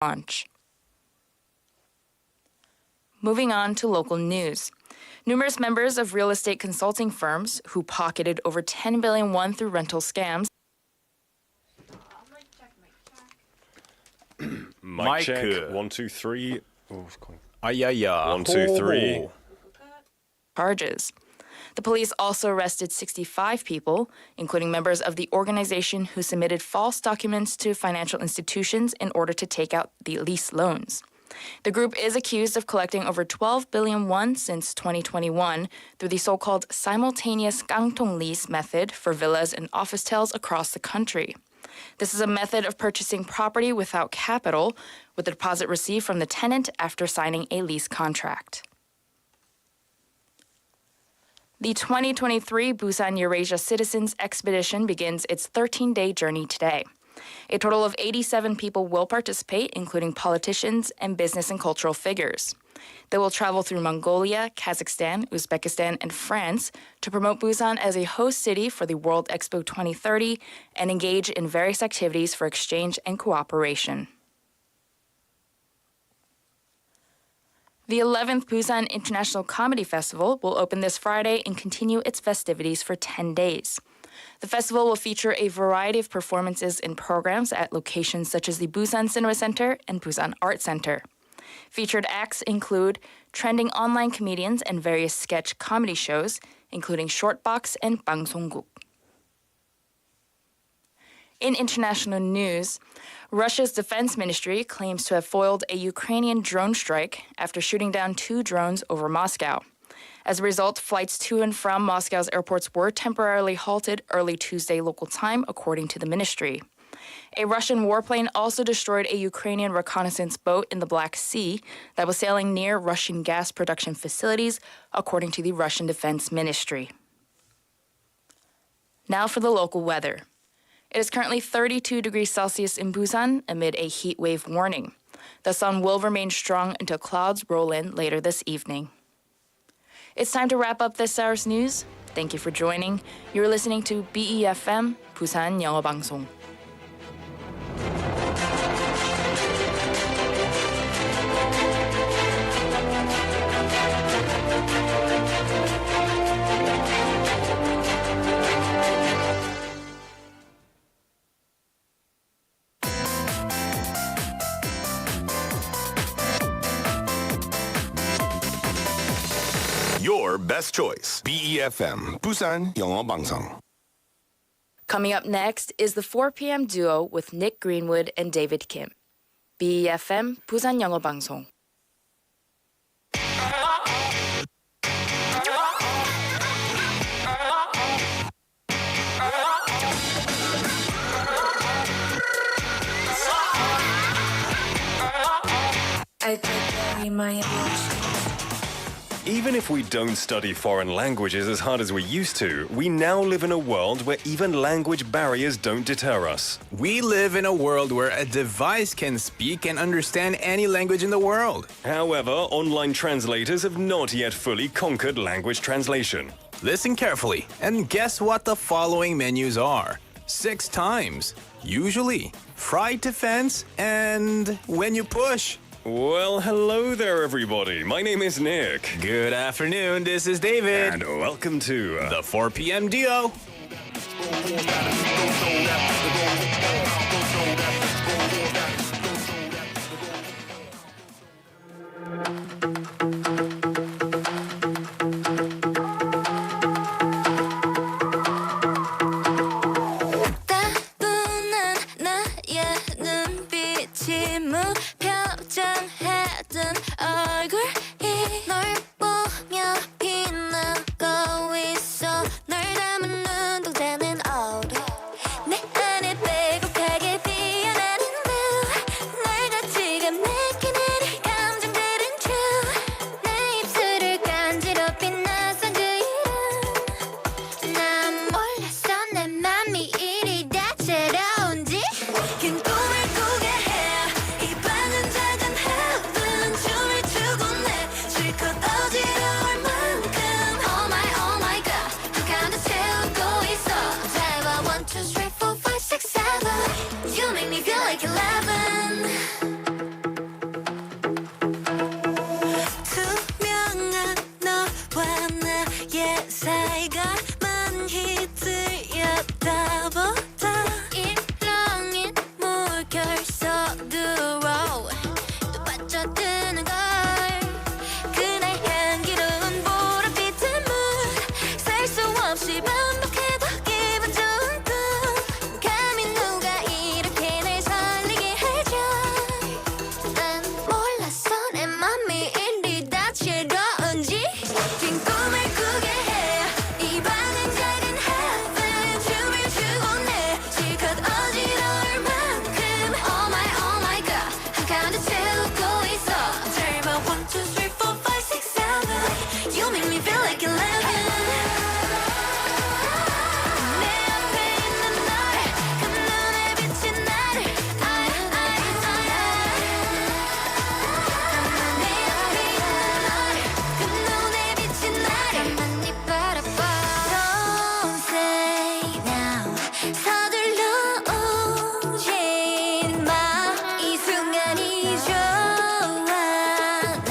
launch. Moving on to local news. Numerous members of real estate consulting firms who pocketed over 10 billion won through rental scams. Mic check. 마이크. 1, 2, 3. Oh, it's going. 아야야. 1, 2, 3. Charges. The police also arrested 65 people, including members of the organization who submitted false documents to financial institutions in order to take out the lease loans. The group is accused of collecting over 12 billion won since 2021 through the so-called simultaneous 깡통 lease method for villas and office towers across the country. This is a method of purchasing property without capital, with the deposit received from the tenant after signing a lease contract. The 2023 Busan Eurasia Citizens Expedition begins its 13-day journey today. A total of 87 people will participate, including politicians and business and cultural figures. They will travel through Mongolia, Kazakhstan, Uzbekistan, and France to promote Busan as a host city for the World Expo 2030 and engage in various activities for exchange and cooperation. The 11th Busan International Comedy Festival will open this Friday and continue its festivities for 10 days. The festival will feature a variety of performances and programs at locations such as the Busan Cinema Center and Busan Art Center. Featured acts include trending online comedians and various sketch comedy shows, including Shortbox and 방송국. In international news, Russia's defense ministry claims to have foiled a Ukrainian drone strike after shooting down 2 drones over Moscow. As a result, flights to and from Moscow's airports were temporarily halted early Tuesday local time, according to the ministry. A Russian warplane also destroyed a Ukrainian reconnaissance boat in the Black Sea that was sailing near Russian gas production facilities, according to the Russian Defense Ministry. Now for the local weather. It is currently 32 degrees Celsius in Busan amid a heat wave warning. The sun will remain strong until clouds roll in later this evening. It's time to wrap up this hour's news. Thank you for joining. You're listening to BEFM, Busan 영어방송. Your best choice. BEFM, Busan 영어방송. Coming up next is the 4 p.m. duo with Nick Greenwood and David Kim. BEFM, Busan 영어방송. I carry my emotions. Even if we don't study foreign languages as hard as we used to, we now live in a world where even language barriers don't deter us. We live in a world where a device can speak and understand any language in the world. However, online translators have not yet fully conquered language translation. Listen carefully and guess what the following menus are. 6 times, usually, fried to fence, and when you push. Well, hello there, everybody. My name is Nick. Good afternoon, this is David. And welcome to The 4 p.m. duo. 따분한 나의 눈빛이 무표정해둔 얼굴이 널 보며 빛나고 있어. 널 담은 눈동자는 어두. 내 안에 빼곡하게 피어나는 blue. 널 다치감 느끼는 이 감정들은 true. 내 입술을 간지럽힌 낯선 그 이름. 난 몰랐어 내 맘이 이리 다채로운지. 긴 꿈을 꾸게 해. 이 방은 카운트 채우고 있어 Tell me 1, 2, 3, 4, 5, 6, 7 You make me feel like 11 내 앞에 있는 너를 그 눈에 비친 나를 내 앞에 있는 너를 그 눈에 비친 나를 가만히 바라봐 Don't say now 서둘러 오지 마 이 순간이 좋아 난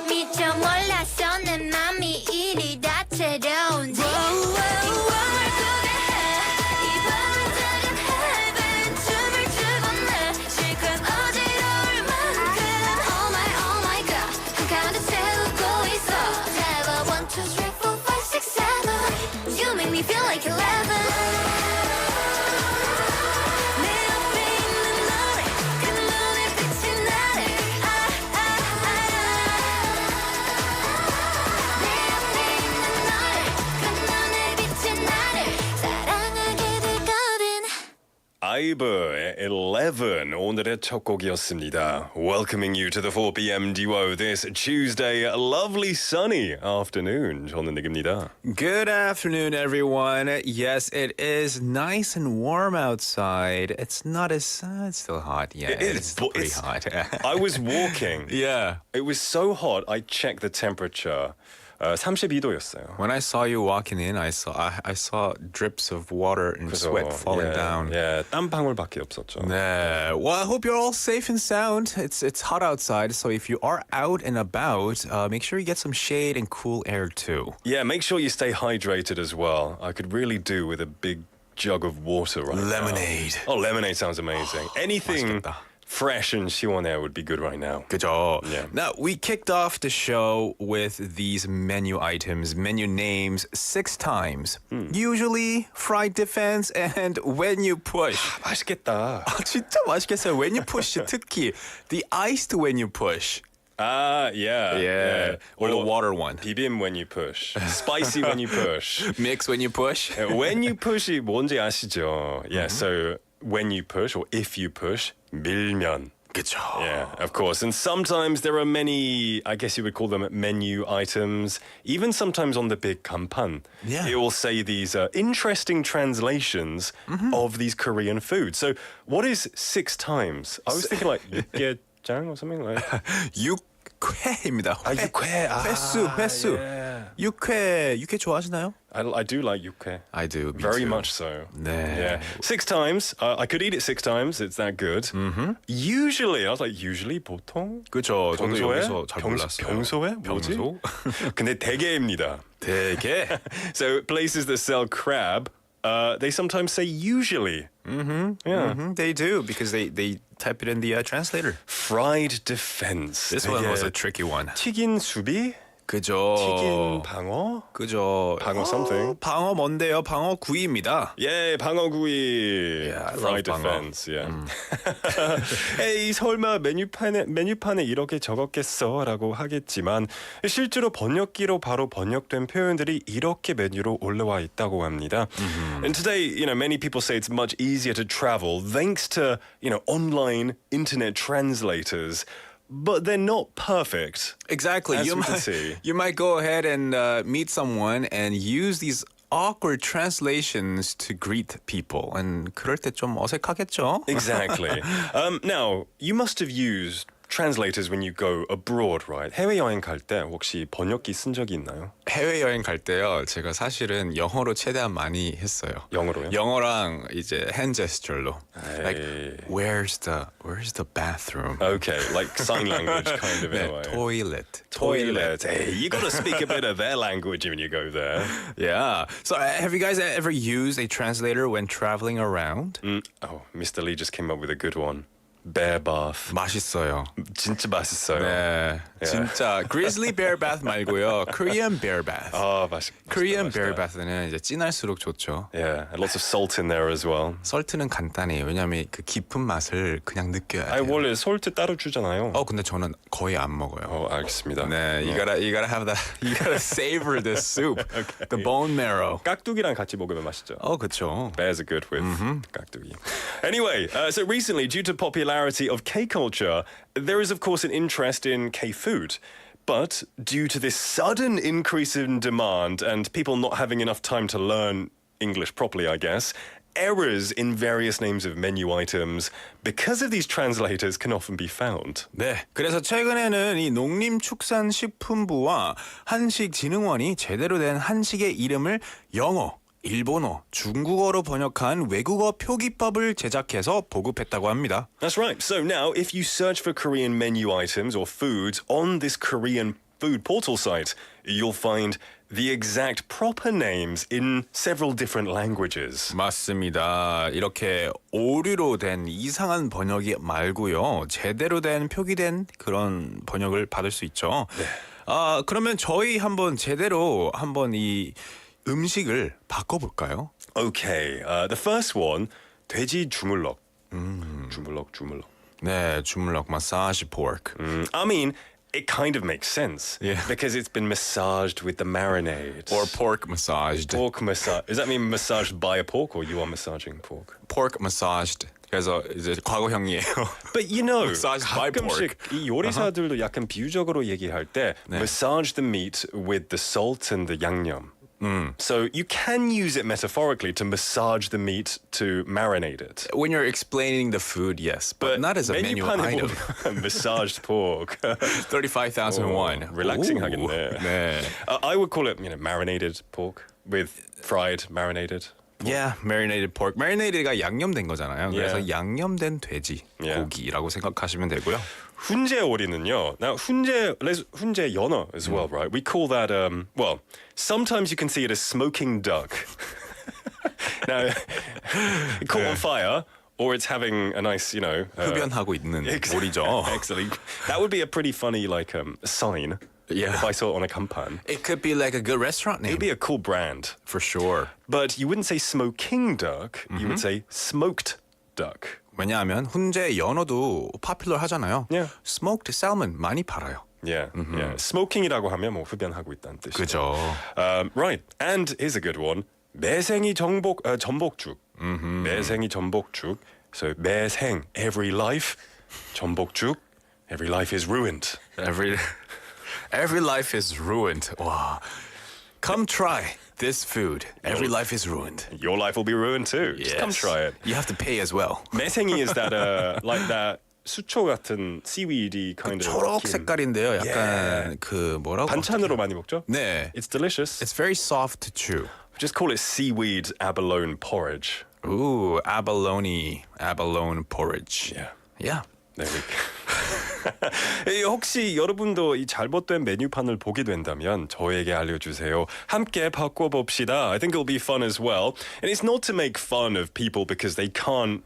미처 몰랐어 내 맘이 이리 다채로운지 이 밤을 구해해 이 밤을 작은 heaven 춤을 추고 내 실컷 어지러울 만큼 Oh my god 한가운데 채우고 있어 Tell 1, 2, 3, 4, 5, 6, 7 You make me feel like 11 내 앞에 있는 너를 그 눈에 비친 나를 내 앞에 있는 너를 그 눈에 비친 나를 사랑하게 되거든 아이브의 11 오늘의 첫 곡이었습니다. Welcoming you to the 4 p.m. duo this Tuesday lovely sunny afternoon. 저는 닉입니다. Good afternoon, everyone. Yes, it is nice and warm outside. It's not as it's still hot. Yeah, It is, it's still but pretty it's- hot. I was walking. Yeah. It was so hot. I checked the temperature. 32도였어요. When I saw you walking in, I saw drips of water and sweat falling down. 예, 땀 방울밖에 없었죠. Yeah. Well, I hope you're all safe and sound. It's hot outside, so if you are out and about, make sure you get some shade and cool air too. Yeah, make sure you stay hydrated as well. I could really do with a big jug of water right Lemonade. now. Oh, lemonade sounds amazing. Anything 맛있겠다. fresh and 시원해 would be good right now. 그죠? Yeah. Now, we kicked off the show with these menu items, menu names 6 times. Usually, fried defense and when you push. 맛있겠다. 진짜 맛있겠어요. When you push, 특히 the iced when you push. Yeah. Or the water one. 비빔 when you push. Spicy when you push. Mix when you push. When you push이 뭔지 아시죠? Yeah, so when you push or if you push, 밀면. 그죠? Yeah, of course. And sometimes there are many, I guess you would call them menu items. Even sometimes on the big 간판, Yeah. it will say these interesting translations of these Korean foods. So what is 6 times? I was thinking like 육개장 or something like 육회입니다. 육회. 횟수. Yeah. 육회 좋아하시나요? I do like 육회. I do. Me Very too. much so. 네. Yeah. 6 times. I could eat it 6 times. It's that good. Usually, I was like, usually 보통? 그죠. 저도 평소에? 여기서 잘 몰랐어요. 평소에? 뭐지? 근데 대개입니다. 되게. So places that sell crab, they sometimes say usually. They do because they type it in the translator. Fried defense. This one was a tricky one. 튀긴 수비? 그죠. 튀긴 방어? 그죠. 방어 something. 방어 뭔데요? 방어 구이입니다. 예, 방어구이. Yeah, I Fried love 방어. defense. Yeah. 에이, 설마 메뉴판에 이렇게 적었겠어라고 하겠지만 실제로 번역기로 바로 번역된 표현들이 이렇게 메뉴로 올라와 있다고 합니다. And today, many people say it's much easier to travel thanks to, online internet translators. But they're not perfect. Exactly. As we can see. You might go ahead and meet someone and use these awkward translations to greet people. And 그럴 때 좀 어색하겠죠? Exactly. Now, you must have used translators when you go abroad, right? 해외여행 갈 때 혹시 번역기 쓴 적이 있나요? 해외여행 갈 때요. 제가 사실은 영어로 최대한 많이 했어요. 영어로요? 영어랑 이제 hand gesture로. 에이. Like where's the bathroom? Okay, like sign language kind of in a 네, way. toilet. Hey, you got to speak a bit of their language when you go there. Yeah. So have you guys ever used a translator when traveling around? Oh, Mr. Lee just came up with a good one. Bear bath. 맛있어요. 진짜 맛있어요. 네, 진짜 grizzly bear bath 말고요. Korean bear bath. 아, 맛있다. Korean 맛있다. bear bath는 이제 진할수록 좋죠. Yeah, and lots of salt in there as well. 설트는 간단해요. 왜냐하면 그 깊은 맛을 그냥 느껴야 아니, 돼요. 원래 솔트 따로 주잖아요. 근데 저는 거의 안 먹어요. 알겠습니다. 네, you gotta have that. You gotta savor the soup, the bone marrow. 깍두기랑 같이 먹으면 맛있죠. 그렇죠. Bears are good with 깍두기. Anyway, so recently, due to popularity popularity of K-culture, there is of course an interest in K-food. But due to this sudden increase in demand and people not having enough time to learn English properly, I guess, errors in various names of menu items because of these translators can often be found. 네, 그래서 최근에는 이 농림축산식품부와 한식진흥원이 제대로 된 한식의 이름을 영어, 일본어, 중국어로 번역한 외국어 표기법을 제작해서 보급했다고 합니다. That's right. So now, if you search for Korean menu items or foods on this Korean food portal site, you'll find the exact proper names in several different languages. 맞습니다. 이렇게 오류로 된 이상한 번역이 말고요. 제대로 된 표기된 그런 번역을 받을 수 있죠. 네. 그러면 저희 한번 제대로 한번 이 음식을 바꿔볼까요? Okay, the first one, 돼지 주물럭. 주물럭. 네, 주물럭, massage pork. I mean, it kind of makes sense. Yeah. Because it's been massaged with the marinade. Or pork massaged. Pork massage. Does that mean massaged by a pork or you are massaging pork? Pork massaged. 그래서 이제 과거형이에요. But you know, Massaged by pork. 가끔씩 이 요리사들도 약간 비유적으로 얘기할 때 massage the meat with the salt and the 양념. So you can use it metaphorically to massage the meat to marinate it. When you're explaining the food, yes, but not as a menu item. Massaged pork. 35,001. relaxing 오, 하겠네. 네. I would call it, marinated pork with fried marinated. Yeah, marinated pork. Marinated가 양념된 거잖아요. 그래서 Yeah. 양념된 돼지 Yeah. 고기라고 생각하시면 되고요. 훈제 오리는요. Now 훈제 연어 as well, right? We call that well, sometimes you can see it as smoking duck. Now, caught on fire, or it's having a nice, 흡연하고 있는 오리죠. Excellent. That would be a pretty funny sign. Yeah. If I saw it on a 간판. It could be like a good restaurant name. It'd be a cool brand. For sure. But you wouldn't say smoking duck. You would say smoked duck. 왜냐하면 훈제 연어도 popular 하잖아요. Yeah. Smoked salmon 많이 팔아요. Yeah, yeah. Smoking이라고 하면 뭐 흡연하고 있다는 뜻이죠. 그죠. Right. And here's a good one. 매생이 전복죽. 매생이 전복죽. So 매생, every life. 전복죽, every life is ruined. Every life is ruined. 와. Come try this food. Every life is ruined. Your life will be ruined too. Just come try it. You have to pay as well. 매생이 is that like that 수초 같은 seaweedy kind of 초록 느낌. 색깔인데요. 약간 그 뭐라고? 반찬으로 많이 먹죠? 네. It's delicious. It's very soft to chew. Just call it seaweed abalone porridge. Ooh, abalone porridge. Yeah. Yeah. There we go. 혹시 여러분도 이 잘못된 메뉴판을 보게 된다면 저에게 알려주세요. 함께 바꿔봅시다. I think it'll be fun as well. And it's not to make fun of people because they can't,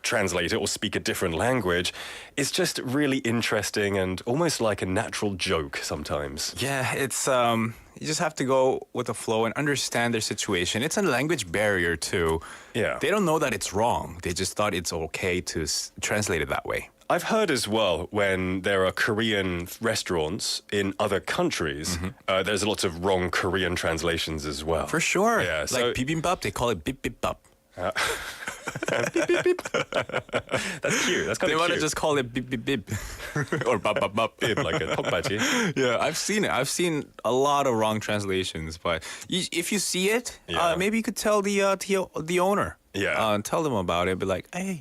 translate it or speak a different language. It's just really interesting and almost like a natural joke sometimes. Yeah, it's you just have to go with the flow and understand their situation. It's a language barrier too. Yeah. They don't know that it's wrong. They just thought it's okay to translate it that way. I've heard as well when there are Korean restaurants in other countries, there's lots of wrong Korean translations as well. For sure. Yeah, like bibimbap, they call it bibimbap. Beep, beep, beep. That's cute. That's kind They of want cute. to just call it bip bip bip or bap bap bap. Bip, like a 턱받이. Yeah, I've seen it. I've seen a lot of wrong translations, but if you see it, Yeah. maybe you could tell the owner. Yeah. Tell them about it. Be like, hey,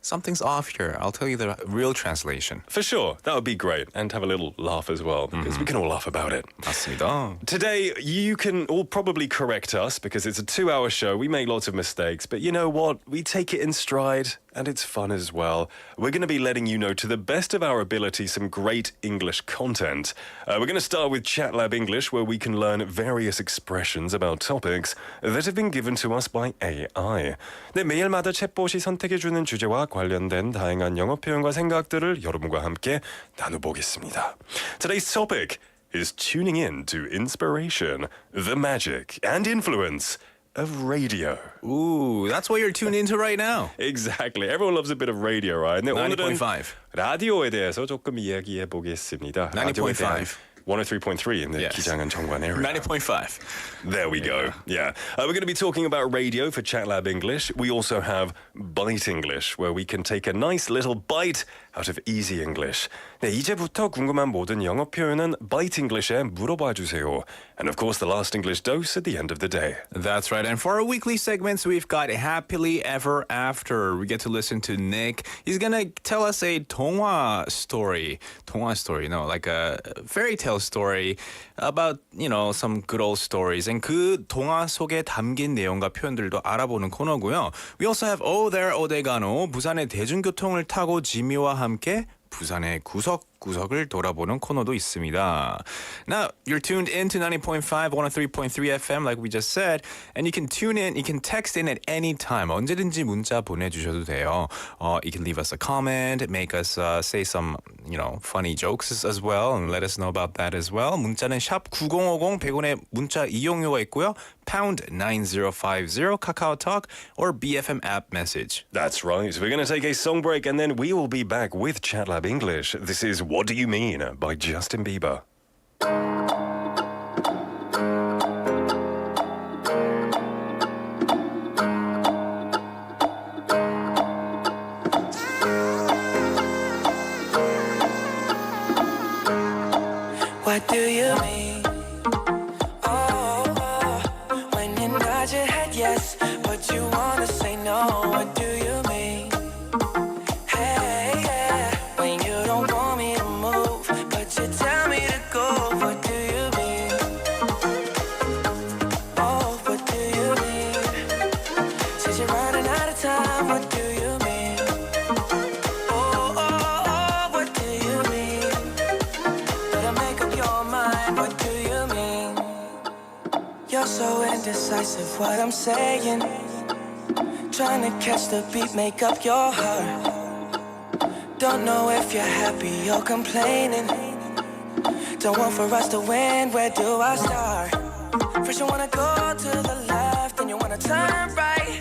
something's off here. I'll tell you the real translation. For sure. That would be great. And have a little laugh as well, because we can all laugh about it. 맞습니다. Today, you can all probably correct us because it's a 2-hour show. We make lots of mistakes, but you know what? We take it in stride and it's fun as well. We're going to be letting you know to the best of our ability some great English content. We're going to start with Chat Lab English, where we can learn various expressions about topics that have been given to us by AI. 네, 매일마다 챗봇이 선택해주는 주제와 관련된 다양한 영어 표현과 생각들을 여러분과 함께 나눠보겠습니다. Today's topic is tuning in to inspiration, the magic and influence of radio. Ooh, that's what you're tuned into right now. Exactly. Everyone loves a bit of radio, right? 네, 오늘은 90.5. 라디오에 대해서 조금 이야기해 보겠습니다. 90.5. 103.3 in the Yes. 기장은 정관 area. 90.5. There we go. Yeah. We're going to be talking about radio for Chat Lab English. We also have Bite English, where we can take a nice little bite out of easy English. 네, 이제부터 궁금한 모든 영어 표현은 Bite English에 물어봐 주세요. And of course, the last English dose at the end of the day. That's right. And for our weekly segments, we've got Happily Ever After. We get to listen to Nick. He's going to tell us a 동화 story. 동화 story, no, like a fairy tale story about, some good old stories. And 그 동화 속에 담긴 내용과 표현들도 알아보는 코너고요. We also have Oh There, 오데가노. 부산의 대중교통을 타고 지미와 함께 부산의 구석구석을 돌아보는 코너도 있습니다. Now, you're tuned in to 90.5, 103.3 FM, like we just said, and you can tune in, you can text in at any time. 언제든지 문자 보내주셔도 돼요. You can leave us a comment, make us say some, funny jokes as well, and let us know about that as well. 문자는 샵 9050, 100원의 문자 이용료가 있고요. pound 9050 KakaoTalk or BFM app message. That's right. We're going to take a song break and then we will be back with Chat Lab English. This is What Do You Mean by Justin Bieber. What do you mean? When you nod your head yes, but you wanna say no. What do you mean? Hey, yeah. When you don't want me to move, but you tell me to go. What do you mean? Oh, what do you mean? Says you're running out of time. What do you mean? Oh, what do you mean? Better make up your mind. What do you mean? You're so indecisive. What I'm saying. Trying to catch the beat, make up your heart. Don't know if you're happy or complaining. Don't want for us to win, where do I start? First you wanna go to the left, then you wanna turn right.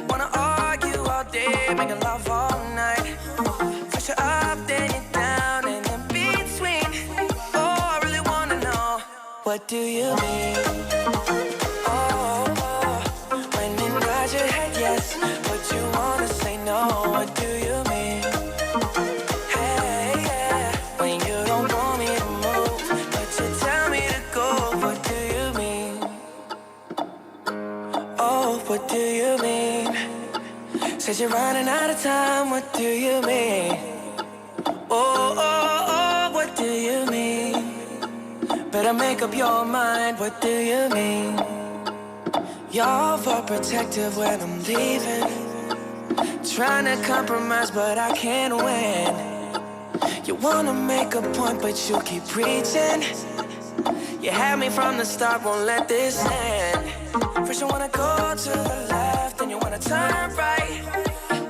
Wanna argue all day, making love all night. First you're up, then you're down, and in between. Oh, I really wanna know, what do you mean? When you nod your head yes, but you wanna say no. What do you mean? Hey, yeah. When you don't want me to move, but you tell me to go. What do you mean? Oh, what do you mean? Says you're running out of time. What do you mean? Oh, what do you mean? Better make up your mind. What do you mean? You're overprotective when I'm leaving. Trying to compromise, but I can't win. You wanna make a point, but you keep preaching. You had me from the start, won't let this end. First you wanna go to the left, then you wanna turn right.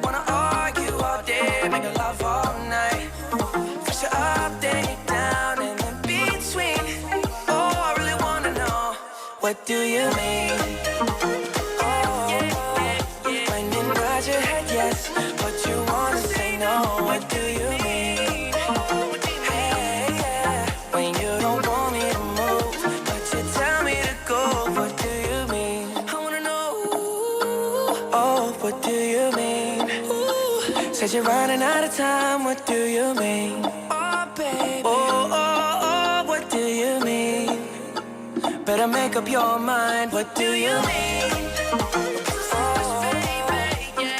Wanna argue all day, making love all night. First you're up, then you're down, and in between. Oh, I really wanna know, what do you mean? When you nod your head yes, but you wanna say no. What do you mean? Hey, yeah. When you don't want me to move, but you tell me to go. What do you mean? I wanna know. Oh, what do you mean? Says you're running out of time. What do you mean? Oh, baby. Oh, what do you mean? Better make up your mind. What do you mean?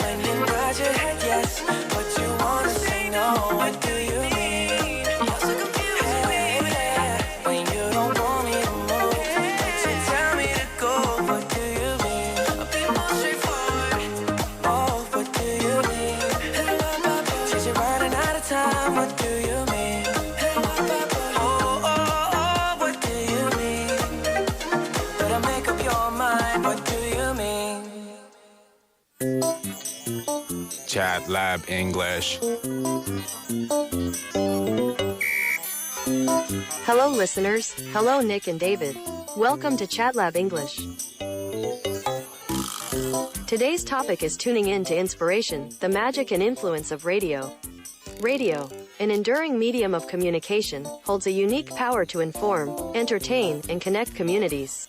When you nod your head yes, but you wanna say no. What do you mean? Hey, yeah. When you don't want me to move, but you tell me to go. What do you mean? I'll be more straightforward. Oh, what do you mean? Says you're running out of time. What do you mean? Oh, what do you mean? Better make up your mind. What do you mean? Chat Lab English. Hello, listeners. Hello, Nick and David. Welcome to Chat Lab English. Today's topic is tuning in to inspiration, the magic and influence of radio. Radio, an enduring medium of communication, holds a unique power to inform, entertain, and connect communities.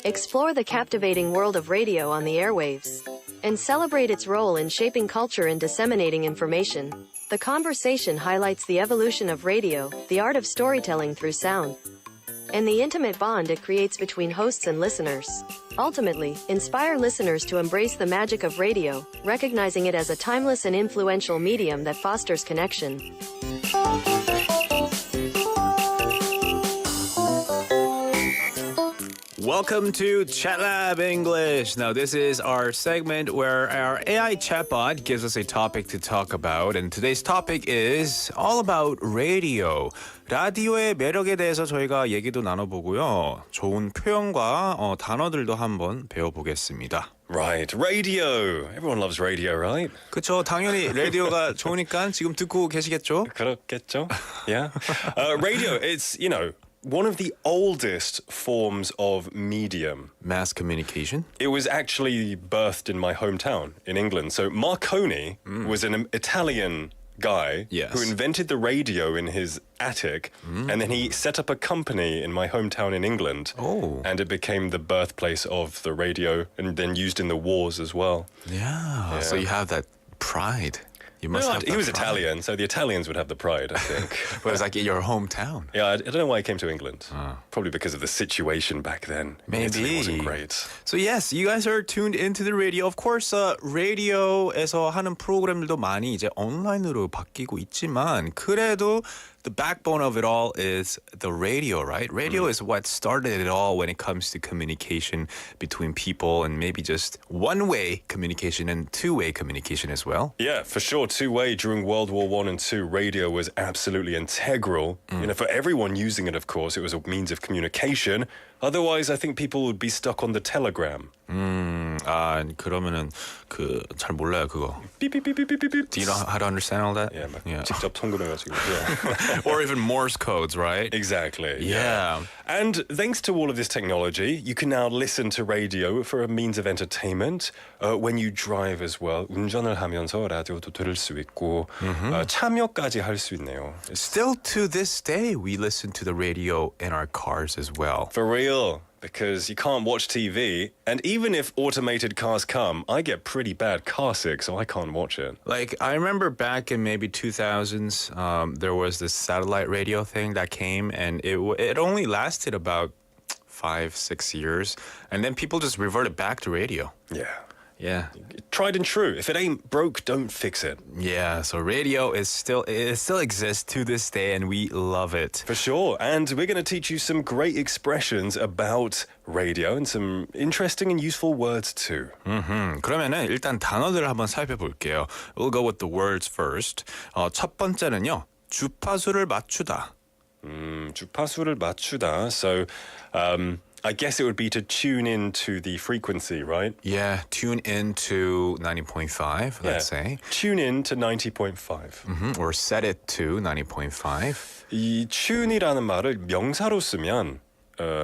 Explore the captivating world of radio on the airwaves, and celebrate its role in shaping culture and disseminating information. The conversation highlights the evolution of radio, the art of storytelling through sound, and the intimate bond it creates between hosts and listeners. Ultimately, inspire listeners to embrace the magic of radio, recognizing it as a timeless and influential medium that fosters connection. Welcome to Chat Lab English. Now, this is our segment where our AI chatbot gives us a topic to talk about, and today's topic is all about radio. 라디오의 매력에 대해서 저희가 얘기도 나눠보고요. 좋은 표현과 단어들도 한번 배워보겠습니다. Right, radio. Everyone loves radio, right? 그렇죠. 당연히 라디오가 좋으니까 지금 듣고 계시겠죠? 그렇겠죠? Yeah. Radio, it's, one of the oldest forms of medium. Mass communication. It was actually birthed in my hometown in England. So Marconi was an Italian guy who invented the radio in his attic, and then he set up a company in my hometown in England. Oh. And it became the birthplace of the radio and then used in the wars as well. Yeah. So you have that pride. You must have he was pride. Italian, so the Italians would have the pride, I think. But it's like in your hometown. Yeah, I don't know why he came to England. Probably because of the situation back then. Maybe. Italy wasn't great. So yes, you guys are tuned into the radio. Of course, radio에서 하는 프로그램들도 많이 이제 온라인으로 바뀌고 있지만 그래도 the backbone of it all is the radio, right? Radio is what started it all when it comes to communication between people and maybe just one-way communication and two-way communication as well. Yeah, for sure. Two-way during World War I and II, radio was absolutely integral. For everyone using it, of course, it was a means of communication. Otherwise, I think people would be stuck on the telegram. 그러면은 잘 몰라요 그거. 삐삐삐삐삐삐. Do you know how to understand all that? Yeah, 직접 통금해가지고. Yeah. Or even Morse codes, right? Exactly. Yeah. And thanks to all of this technology, you can now listen to radio for a means of entertainment when you drive as well. 운전을 하면서 라디오도 들을 수 있고 참여까지 할 수 있네요. Still to this day, we listen to the radio in our cars as well. For real. Because you can't watch TV, and even if automated cars come, I get pretty bad car sick, so I can't watch it. Like, I remember back in maybe 2000s, there was this satellite radio thing that came, and it only lasted about 5-6 years, and then people just reverted back to radio. Yeah. Yeah. Tried and true. If it ain't broke, don't fix it. Yeah, so radio it still exists to this day, and we love it. For sure. And we're going to teach you some great expressions about radio and some interesting and useful words too. 그러면은 일단 단어들을 한번 살펴볼게요. We'll go with the words first. 첫 번째는요. 주파수를 맞추다. 주파수를 맞추다. So, I guess it would be to tune in to the frequency, right? Yeah, tune in to 90.5, let's say. Tune in to 90.5. Or set it to 90.5. 이 tune이라는 말을 명사로 쓰면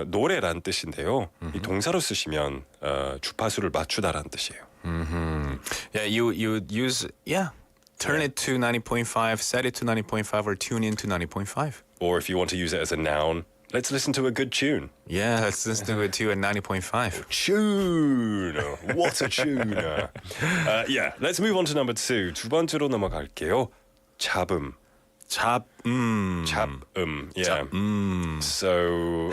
노래란 뜻인데요. 이 동사로 쓰시면 주파수를 맞추다라는 뜻이에요. Yeah, you use, turn it to 90.5, set it to 90.5, or tune in to 90.5. Or if you want to use it as a noun, let's listen to a good tune. Yeah, let's listen to it too at 90.5. Tune! What a tune! Let's move on to number 2. 두 번째로 넘어갈게요. 잡음. 잡음. Yeah. So...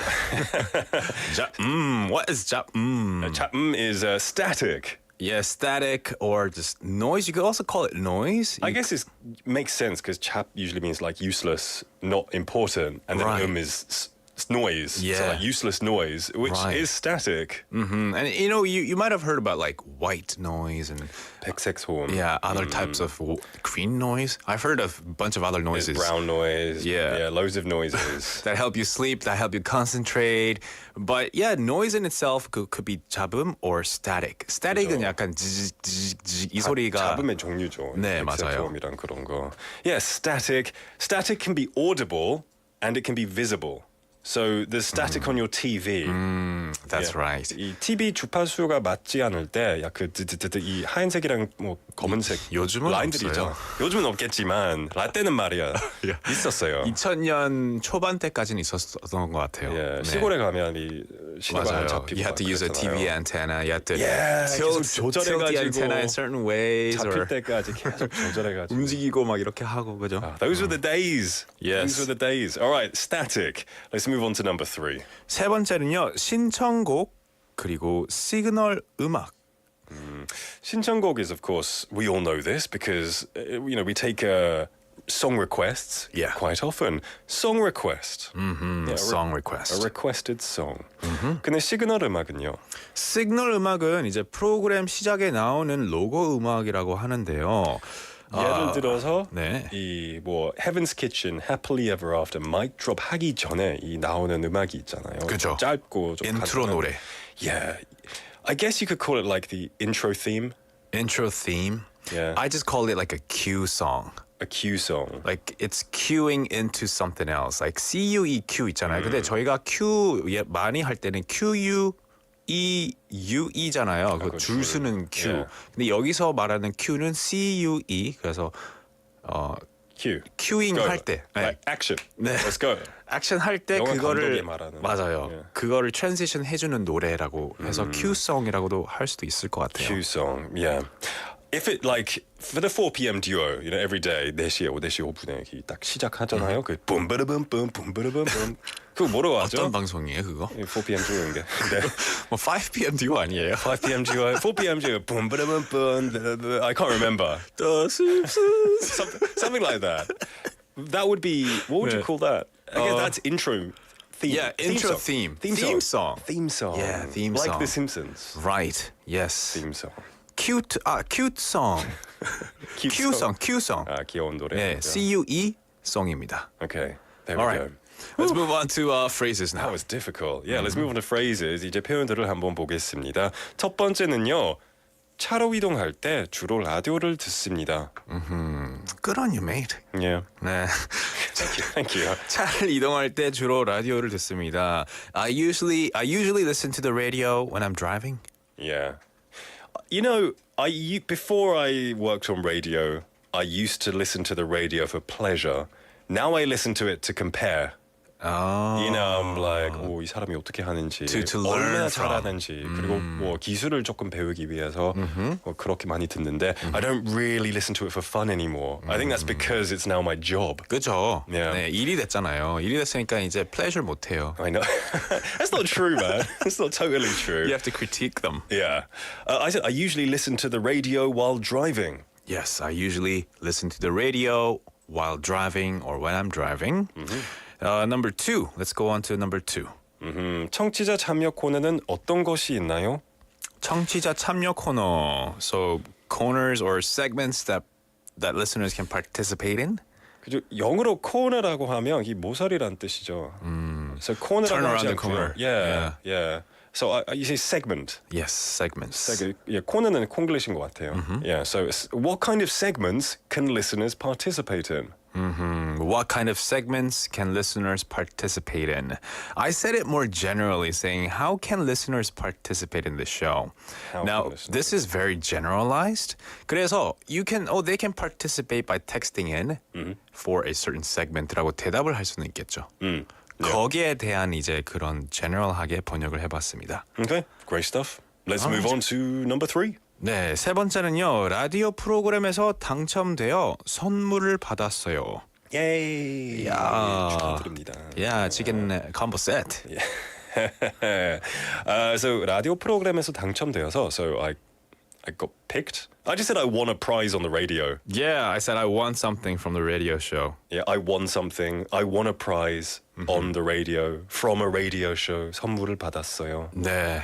What is 잡음? 잡음 is static. Yeah, static or just noise. You could also call it noise. I guess it makes sense because chap usually means like useless, not important, and then is noise. Yeah. So like useless noise, which is static. And you might have heard about like white noise and 백색소음. yeah, other types of green noise. I've heard of a bunch of other noises. There's brown noise. Yeah. Loads of noises. that help you sleep, that help you concentrate. But yeah, noise in itself could be 잡음 or static. Static은 약간 이 소리가 잡음의 종류죠. 네, 맞아요. 백색소음이란 그런 거. Yeah, static. Static can be audible and it can be visible. So there's static on your TV. That's right. 이 TV 주파수가 맞지 않을 때, 이 하얀색이랑 뭐 검은색 요즘은 라인들이 없어요. 있죠. 요즘은 없겠지만 라떼는 말이야 있었어요. 2000년 초반 때까지는 있었던 것 같아요. 예, 네. 시골에 가면 이 신호가 맞아요. 잡히고 You had to use a 그랬잖아요. TV antenna. You had to 계속 tilt the antenna in certain ways 잡힐 or 때까지 계속 조절해가지고. 움직이고 막 이렇게 하고 그죠? Those were the days. Yes. Those were the days. All right, static. Let's move on to number 3. 세 번째는요. 신청곡 그리고 시그널 음악. 신청곡 is, of course, we all know this because we take song requests Yeah. quite often. Song request. Yeah, song a request. requested song. 근데 시그널 음악은요? 시그널 음악은 이제 프로그램 시작에 나오는 로고 음악이라고 하는데요. 예를 들어서 네. 이 뭐 Heaven's Kitchen, Happily Ever After, mic drop 하기 전에 이 나오는 음악이 있잖아요. 그죠. 짧고 좀 인트로 간단한. 노래. Yeah, I guess you could call it like the intro theme, Intro theme. Yeah. I just call it like a cue song. a cue song. Like it's cueing into something else. Like CUEQ 있잖아요. 근데 저희가 Q 많이 할 때는 QUEUE잖아요. 그 줄 서는 Q. Yeah. 근데 여기서 말하는 Q는 CUE. 그래서 Cue. 큐잉 Go. 할 때. Like action. 네. Let's go. 액션 할 때 영화 그거를 감독이 말하는. 맞아요. 예. 그거를 트랜지션 해주는 노래라고 해서 큐송이라고도 할 수도 있을 것 같아요. Cue song. Yeah. If it like for the 4 p.m. duo, every day 4시에 4시 5분에 딱 시작하잖아요. 그 붐브르붐붐 붐브르붐붐. 그거 뭐라고 하죠? 어떤 방송이에요 그거? 4 p.m. duo인데. 네. 뭐 5 p.m. 듀오 아니에요? 5 p.m. duo, 4 p.m. duo, 붐브르붐붐. I can't remember. The Simpsons. Something like that. That would be. What would you 네. call that? I guess that's intro theme. Yeah, intro theme. Theme song. Theme song. Yeah, theme like song. The Simpsons. Right. Yes. Theme song. Cute. cute song. Cue song. Cue song. 아, 귀여운 노래. 네, CUE song입니다. Okay. There All we right. go. Let's move on to phrases That now. was difficult. Yeah, let's move on to phrases. 이제 표현들을 한번 보겠습니다. 첫 번째는요. 차로 이동할 때 주로 라디오를 듣습니다. Good on you, mate. Yeah. 네. Thank you. 차를 이동할 때 주로 라디오를 듣습니다. I usually listen to the radio when I'm driving. Yeah. Before I worked on radio, I used to listen to the radio for pleasure. Now I listen to it to compare. I'm like, 이 사람이 어떻게 하는지, To learn 얼마나 from. 잘하는지, 그리고 뭐 기술을 조금 배우기 위해서 뭐 그렇게 많이 듣는데, I don't really listen to it for fun anymore. I think that's because it's now my job. 그죠? Yeah. 네, 일이 됐잖아요. 일이 됐으니까 이제 pleasure 못 해요. I know. That's not true, man. That's not totally true. You have to critique them. Yeah. I said I usually listen to the radio while driving. Yes, I usually listen to the radio while driving or when I'm driving. Number 2. Let's go on to number 2. 청취자 참여 코너는 어떤 것이 있나요? 청취자 참여 코너. So corners or segments that listeners can participate in. 그죠? 영어로 코너라고 하면 이 모서리란 뜻이죠. So corner라고 Turn around 하지 the 않고요. corner. Yeah. So you say segment. Yes, segments. Yeah, 코너는 콩글리시인 것 같아요. Yeah. So what kind of segments can listeners participate in? What kind of segments can listeners participate in? I said it more generally, saying, how can listeners participate in the show? How Now, can listeners? this is very generalized. 그래서 they can participate by texting in for a certain segment라고 대답을 할 수는 있겠죠. 거기에 대한 이제 그런 general하게 번역을 해봤습니다. Okay, great stuff. Let's move on to number 3. 네, 세 번째는요. 라디오 프로그램에서 당첨되어 선물을 받았어요. Yay! 야. 축하드립니다. Yeah, chicken combo set. So 라디오 프로그램에서 당첨되어서 so I got picked. I just said I won a prize on the radio. Yeah, I said I won something from the radio show. Yeah, I won something. I won a prize on the radio from a radio show. 선물을 받았어요. 네.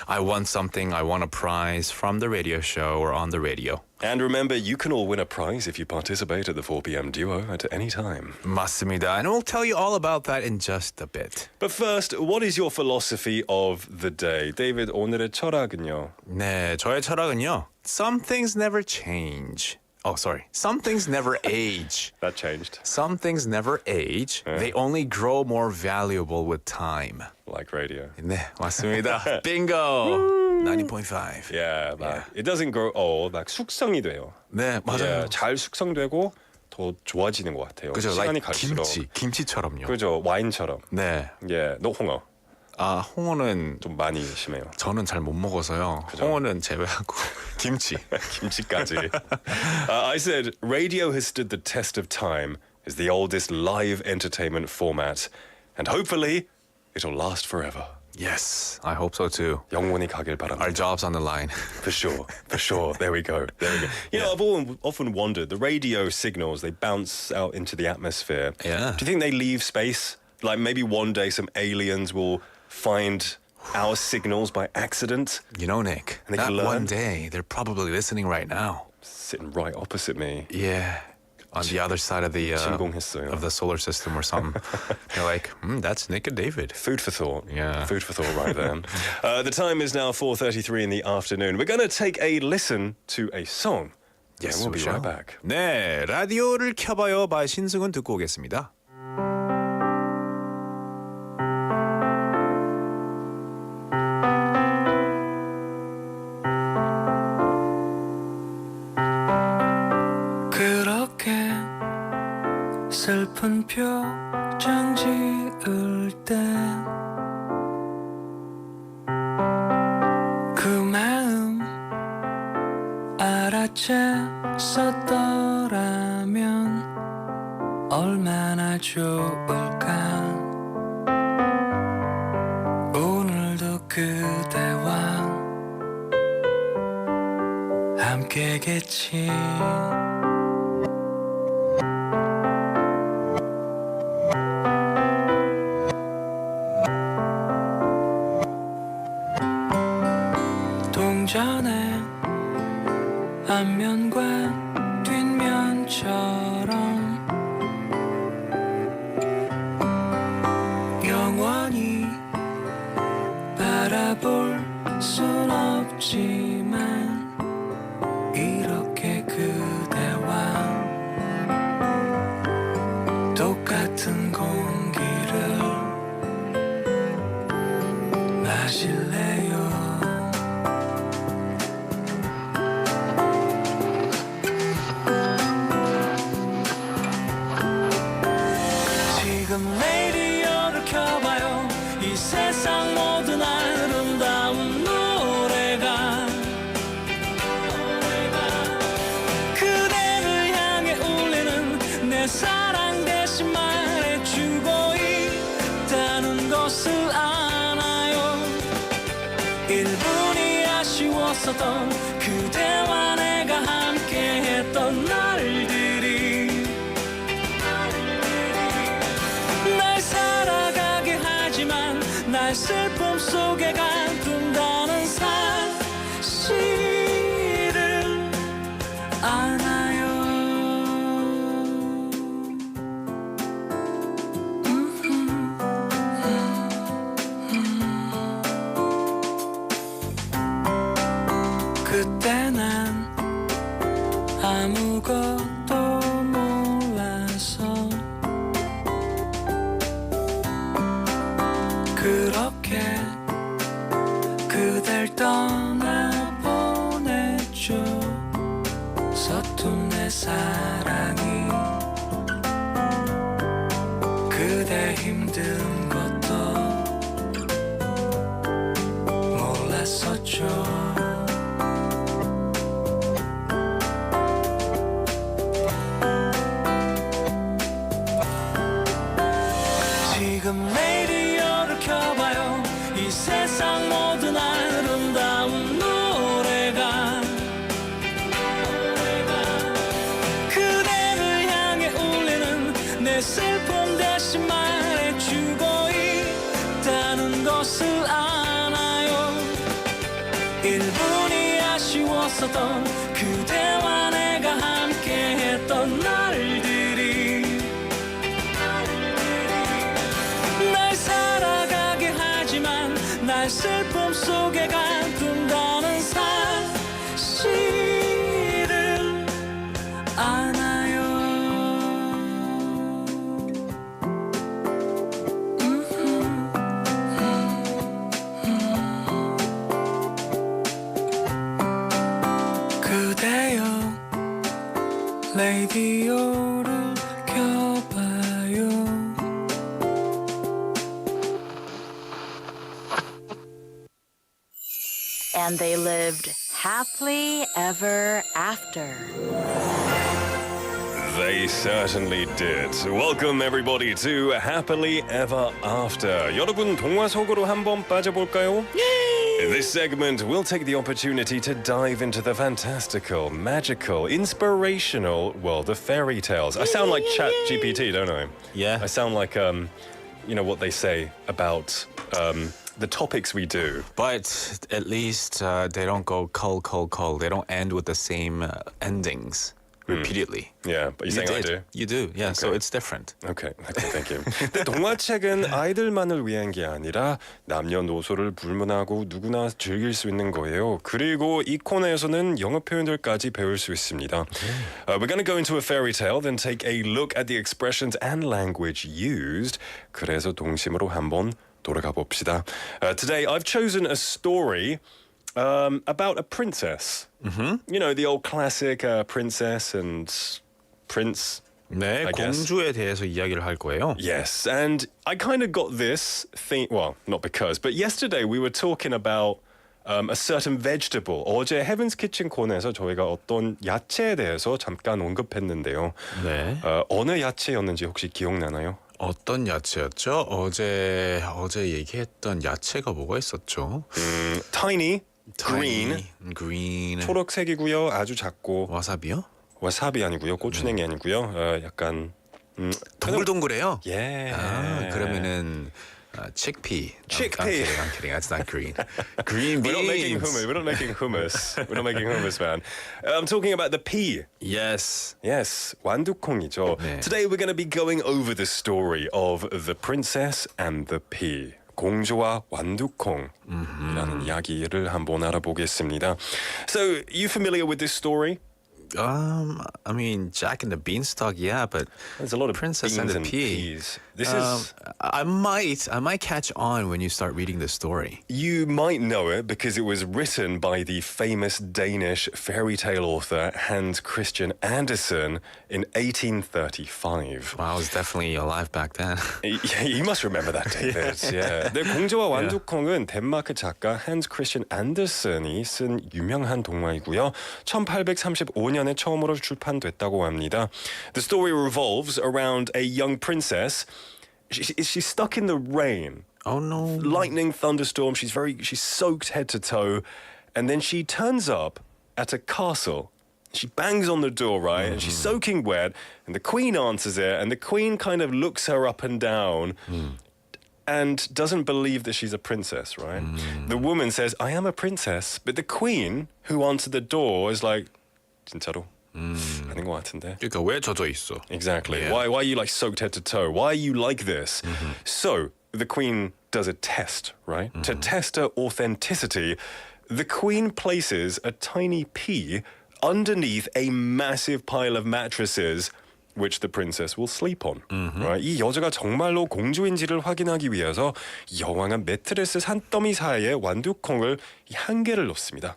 I won something. I won a prize from the radio show or on the radio. And remember, you can all win a prize if you participate at the 4 p.m. duo at any time. 맞습니다. And we'll tell you all about that in just a bit. But first, what is your philosophy of the day? David, 오늘의 철학은요? 네, 저의 철학은요. Some things never change. Oh, sorry. Some things never age. That changed. Some things never age. They only grow more valuable with time. Like radio. 네, 맞습니다. Bingo. 90.5. Yeah, like, it doesn't grow old. Like 숙성이 돼요. 네, 맞아요. Yeah, 잘 숙성되고 더 좋아지는 것 같아요. 그죠? 시간이 like 갈수록. 김치처럼요. 그죠? 와인처럼. 네. 예, 너 홍어 아, 홍어는 좀 많이 심해요. 저는 잘 못 먹어서요. 홍어는 제외하고 김치. 김치까지. I said radio has stood the test of time as the oldest live entertainment format, and hopefully it'll last forever. Yes, I hope so too. 영원히 가길 바랍니다. Our job's on the line. For sure, for sure. There we go. There we go. You know, I've often wondered, the radio signals, they bounce out into the atmosphere. Yeah. Do you think they leave space? Like maybe one day some aliens will find our signals by accident? You know, Nick, And they that can learn. one day they're probably listening right now. Sitting right opposite me. Yeah. On the other side of the 진공했어요. of the solar system or something. You're like, that's Nick and David. Food for thought. Yeah. Food for thought right then. The time is now 4:33 in the afternoon. We're going to take a listen to a song. Yes, and we'll we be shall. right back. 네, 라디오를 켜봐요. by 신승훈 듣고 오겠습니다. 그렇게 슬픈 표정 지을 때 그 마음 알아챘었더라면 얼마나 좋을까. 오늘도 그대와 함께겠지. 동전의 앞면과 뒷면처럼 영원히 바라볼 순 없지만 이렇게 그대와 똑같은 공기를 마실래요. 지금 레이디오를 켜봐요. 이 세상 모든 아름다운 노래가 그대를 향해 울리는 내 사랑 대신 말해주고 있다는 것을 아나요. 1분이 아쉬웠었던 그대와 내가 함께했던 날들이 날 살아가게 하지만 날 슬픔 속에 가둔다는 사실을 아나요. 그때 난 아무것도 몰라서 그렇게 그댈 떠나보냈죠. 서툰 내 사랑이 그대 힘든 것도 몰랐었죠. 지금 레이디오를 켜봐요. 이 세상 모든 아름다운 노래가 그대를 향해 울리는 내 슬픔 대신 말해주고 있다는 것을 아나요. 1분이 아쉬웠었던 그대와 내가 함께했던 날들이 날 살아가게 하지만 날 슬픔 속에 가둔다는 사실을 라디오를 켜봐요. And they lived happily ever after. They certainly did. Welcome everybody to Happily Ever After. 여러분 동화 속으로 한번 빠져볼까요? In this segment, we'll take the opportunity to dive into the fantastical, magical, inspirational world of fairy tales. I sound like Chat GPT, don't I? Yeah. I sound like you know what they say about the topics we do. But at least they don't go call. They don't end with the same endings repeatedly. Yeah, but you're saying I do. You do. Yeah, so it's different. Okay, thank you. 근데 동화책은 아이들만을 위한 게 아니라 남녀노소를 불문하고 누구나 즐길 수 있는 거예요. 그리고 이 코너에서는 영어 표현들까지 배울 수 있습니다. We're going to go into a fairy tale, then take a look at the expressions and language used. 그래서 동심으로 한번 돌아가 봅시다. Today I've chosen a story about a princess. You know, the old classic princess and prince. 네, I guess. 공주에 대해서 이야기를 할 거예요. Yes, and I kind of got this thing, well, not because, but yesterday we were talking about a certain vegetable. 어제 Heaven's Kitchen 코너에서 저희가 어떤 야채에 대해서 잠깐 언급했는데요. 네. 어느 야채였는지 혹시 기억나나요? 어떤 야채였죠? 어제 얘기했던 야채가 뭐가 있었죠? Tiny, green, green. 초록색이고요. 아주 작고. 와사비요? 와사비 아니고요. 고추냉이 아니고요. 약간 동글동글해요? 예. 아, 그러면은 chickpea. Chickpea. I'm kidding. That's not green. Green beans. We're not making hummus. We're not making hummus, man. I'm talking about the pea. Yes. Yes, 완두콩이죠. 네. Today we're going to be going over the story of the princess and the pea. 공주와 완두콩이라는 이야기를 한번 알아보겠습니다. So, you familiar with this story? I mean, Jack and the Beanstalk, yeah, but There's a lot of Princess beans and the Pea. peas. This is I might catch on when you start reading the story. you might know it because it was written by the famous Danish fairy tale author Hans Christian Andersen in 1835. Well, I was definitely alive back then. Yeah, you must remember that, David. Yeah. 네, 공주와 완두콩은 덴마크 작가 한스 크리스천 안더슨이 쓴 유명한 동화이고요. 1835년에 처음으로 출판됐다고 합니다. The story revolves around a young princess. She's stuck in the rain. Oh no. Lightning, thunderstorm. She's soaked head to toe, and then she turns up at a castle. She bangs on the door, right? And she's soaking wet, and the queen answers it, and the queen kind of looks her up and down and doesn't believe that she's a princess, right? The woman says, I am a princess, but the queen who answered the door is like, 진짜로? 아닌 것 같은데. 그러니까 왜 젖어 있어? Exactly. Yeah. Why are you like soaked head to toe? Why are you like this? So the queen does a test, right? To test her authenticity, the queen places a tiny pea underneath a massive pile of mattresses which the princess will sleep on. Right? 이 여자가 정말로 공주인지를 확인하기 위해서 여왕한 매트리스 산더미 사이에 완두콩을 한 개를 넣습니다.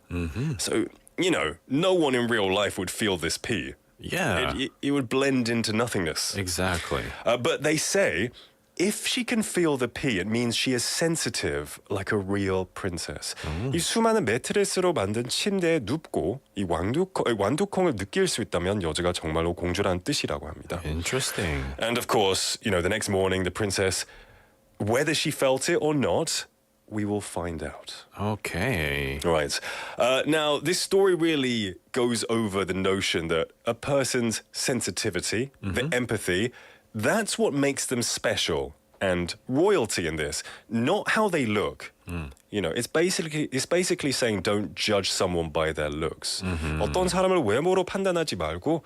So, you know, no one in real life would feel this pea. Yeah. It would blend into nothingness. Exactly. But they say if she can feel the pea, it means she is sensitive like a real princess. 이 수많은 매트리스로 만든 침대에 눕고 이 완두콩을 느낄 수 있다면 여자가 정말로 공주라는 뜻이라고 합니다. Interesting. And of course, you know, the next morning the princess, whether she felt it or not, we will find out. Okay. Right. Now, this story really goes over the notion that a person's sensitivity, the empathy, that's what makes them special and royalty in this, not how they look. You know, it's basically saying don't judge someone by their looks. 어떤 사람을 외모로 판단하지 말고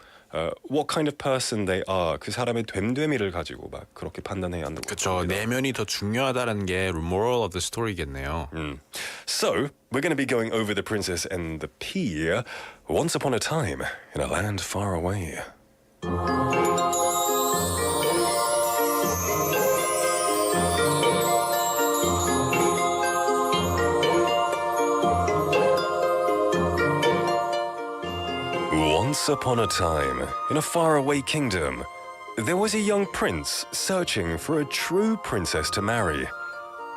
what kind of person they are, 그 사람의 됨됨이를 가지고 막 그렇게 판단해야 한다고. 그렇죠. 내면이 더 중요하다는 게 moral of the story겠네요. So, we're going to be going over the princess and the pea once upon a time in a land far away. Once upon a time, in a faraway kingdom, there was a young prince searching for a true princess to marry.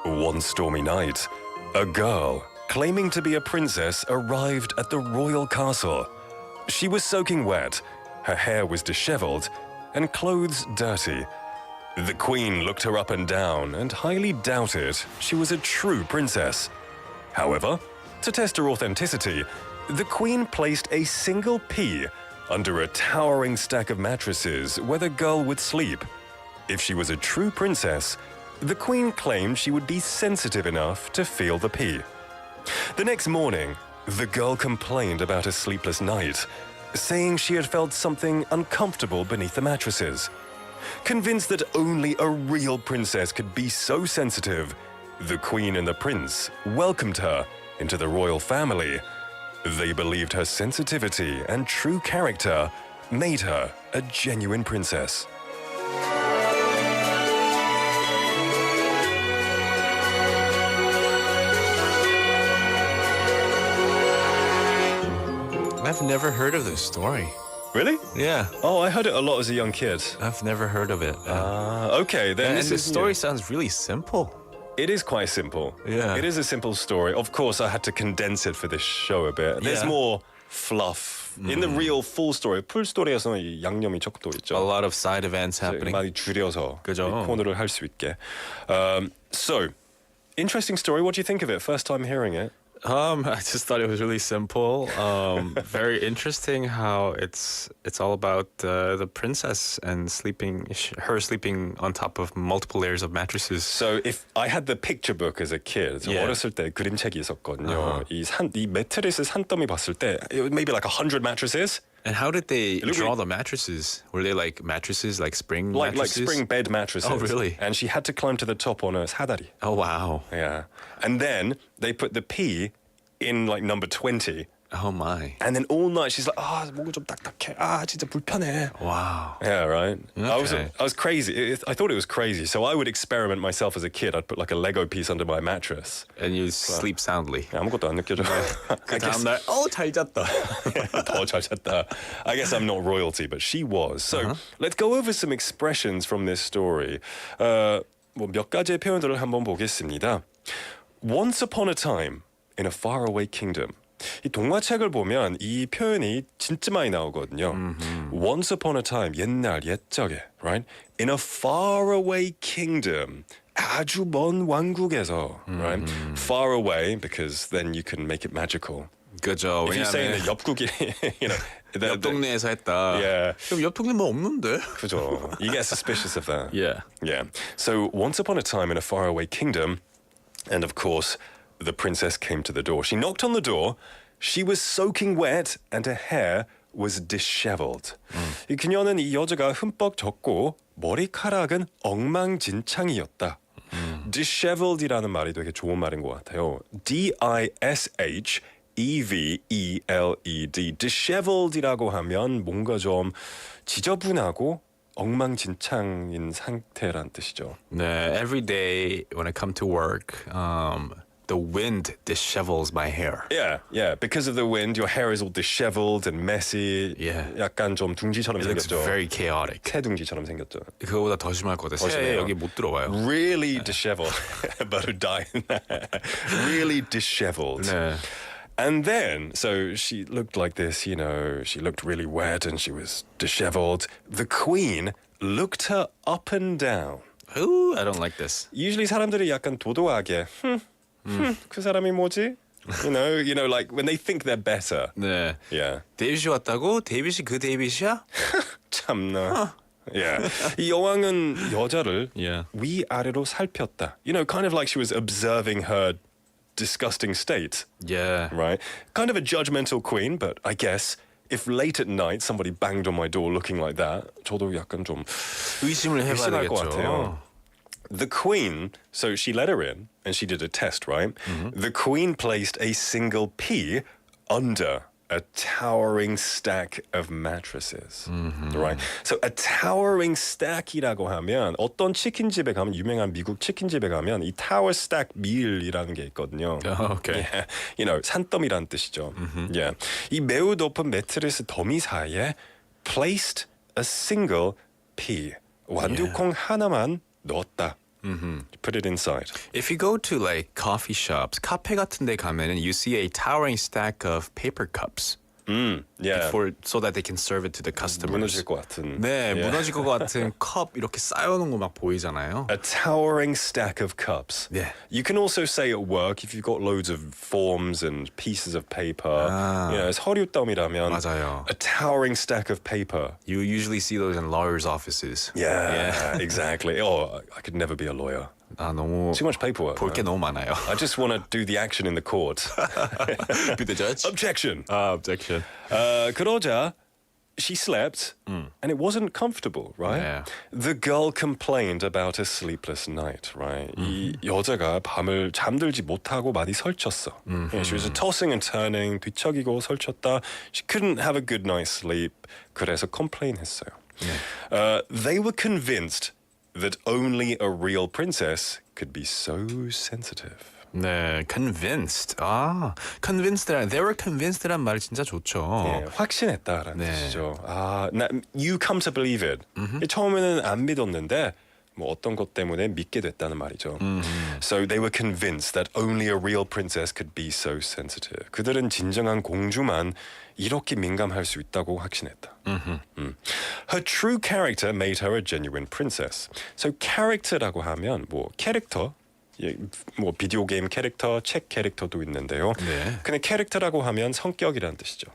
One stormy night, a girl claiming to be a princess arrived at the royal castle. She was soaking wet, her hair was disheveled, and clothes dirty. The queen looked her up and down and highly doubted she was a true princess. However, to test her authenticity, the queen placed a single pea under a towering stack of mattresses where the girl would sleep. If she was a true princess, the queen claimed she would be sensitive enough to feel the pea. The next morning, the girl complained about a sleepless night, saying she had felt something uncomfortable beneath the mattresses. Convinced that only a real princess could be so sensitive, the queen and the prince welcomed her into the royal family. They believed her sensitivity and true character made her a genuine princess. I've never heard of this story. Really? Yeah, Oh, I heard it a lot as a young kid. I've never heard of it. Okay, then and this the is story new. sounds really simple. It is quite simple. Yeah. It is a simple story. Of course, I had to condense it for this show a bit. There's Yeah. more fluff. In the real full story, 풀 스토리에서는 이 양념이 조금 더 있죠. A lot of side events happening. 많이 줄여서 그죠. 이 코너를 할 수 있게. So, interesting story. What do you think of it? First time hearing it. I just thought it was really simple. Very interesting how it's all about the princess and her sleeping on top of multiple layers of mattresses. So if I had the picture book as a kid, 저 Yeah. 어렸을 때 그림책이 있었거든요. 이 매트리스 산더미 봤을 때 it was maybe like 100 mattresses. And how did they Look, draw the mattresses? Were they like mattresses, like spring Like mattresses? spring bed mattresses. Oh, really? And she had to climb to the top on a 사다리. Oh, wow. Yeah. And then they put the pea in like number 20. Oh, my. And then all night she's like, 목이 좀 딱딱해. 진짜 불편해. Wow. Yeah, right. Okay. I was crazy. I thought it was crazy. So I would experiment myself as a kid. I'd put like a Lego piece under my mattress. And you sleep soundly. 아무것도 안 느껴져. 그 다음날 잘 잤다. 더 잘 잤다. I guess I'm not royalty, but she was. So let's go over some expressions from this story. 몇 가지의 표현들을 한번 보겠습니다. Once upon a time in a faraway kingdom. 이 동화책을 보면 이 표현이 진짜 많이 나오거든요. Once upon a time, 옛날, 옛적에, right? In a faraway kingdom, 아주 먼 왕국에서, right? Far away, because then you can make it magical. 그죠. If you're saying 왜냐면 that 옆국이, you know, 옆 동네에서 했다. Yeah. 그럼 옆 동네 뭐 없는데? 그죠. You get suspicious of that. Yeah. Yeah. So once upon a time in a faraway kingdom, and of course, the princess came to the door. She knocked on the door. She was soaking wet and her hair was disheveled. 이 그녀는 이 여자가 흠뻑 젖고 머리카락은 엉망진창이었다. disheveled이라는 말이 되게 좋은 말인 것 같아요. D-I-S-H-E-V-E-L-E-D. disheveled이라고 하면 뭔가 좀 지저분하고 엉망진창인 상태란 뜻이죠. 네, every day when I come to work, the wind dishevels my hair. Yeah. Because of the wind, your hair is all disheveled and messy. Yeah. 약간 좀 둥지처럼 It looks 생겼죠. very chaotic. 새 둥지처럼 생겼죠. 그거보다 더 심할 것 같아요. 새 심해요. 여기 못 들어와요. Really disheveled. About to die. Really disheveled. 네. And then, so she looked like this, you know, she looked really wet and she was disheveled. The queen looked her up and down. Ooh, I don't like this. Usually 사람들이 약간 도도하게 그 사람이 뭐지? You know, like when they think they're better. 네. Yeah. 데이빗이 왔다고? 데이빗이 그 데이빗이야? 참나. Yeah. 이 여왕은 여자를 Yeah. 위아래로 살폈다. You know, kind of like she was observing her disgusting state, Yeah. right? Kind of a judgmental queen, but I guess if late at night somebody banged on my door looking like that, 저도 약간 좀 의심을 해봐야 의심할 것 되겠죠. 같아요. The queen, so she let her in and she did a test, right? The queen placed a single pea under a towering stack of mattresses. Right? So a towering stack이라고 하면 어떤 치킨집에 가면 유명한 미국 치킨집에 가면 이 tower stack meal이라는 게 있거든요. Okay. Yeah. You know, 산더미란 뜻이죠. Yeah. 이 매우 높은 매트리스 더미 사이에 placed a single pea. 완두콩 하나만 넣었다. Put it inside. If you go to like coffee shops, 카페 같은 데 가면은 you see a towering stack of paper cups. Yeah. So that they can serve it to the customers. 무너질 것 같은. 네, Yeah. 무너질 것 같은 컵 이렇게 쌓여놓은 거 막 보이잖아요. A towering stack of cups. Yeah. You can also say at work if you've got loads of forms and pieces of paper. You know, it's 허리우덤이라면. 맞아요. A towering stack of paper. You usually see those in lawyers' offices. Yeah, exactly. Oh, I could never be a lawyer. 아, 너무 Too much paperwork. 볼 게 너무 많아요. I just want to do the action in the court. Be the judge? Objection. Objection. 그러자 she slept and it wasn't comfortable, right? Yeah. The girl complained about a sleepless night, right? 이 여자가 밤을 잠들지 못하고 많이 설쳤어. Yeah, she was tossing and turning, 뒤척이고 설쳤다. She couldn't have a good night's sleep. 그래서 complain했어요. They were convinced that only a real princess could be so sensitive. 네, convinced. 아, convinced란, they were convinced란 말이 진짜 좋죠. 예, 확신했다라는 네. 뜻이죠. You come to believe it. 처음에는 안 믿었는데 뭐 어떤 것 때문에 믿게 됐다는 말이죠. So they were convinced that only a real princess could be so sensitive. 그들은 진정한 공주만 이렇게 민감할 수 있다고 확신했다. Her true character made her a genuine princess. So character라고 하면 뭐 캐릭터, 뭐 비디오 게임 캐릭터, 책 캐릭터도 있는데요. 네. 근데 캐릭터라고 하면 성격이라는 뜻이죠.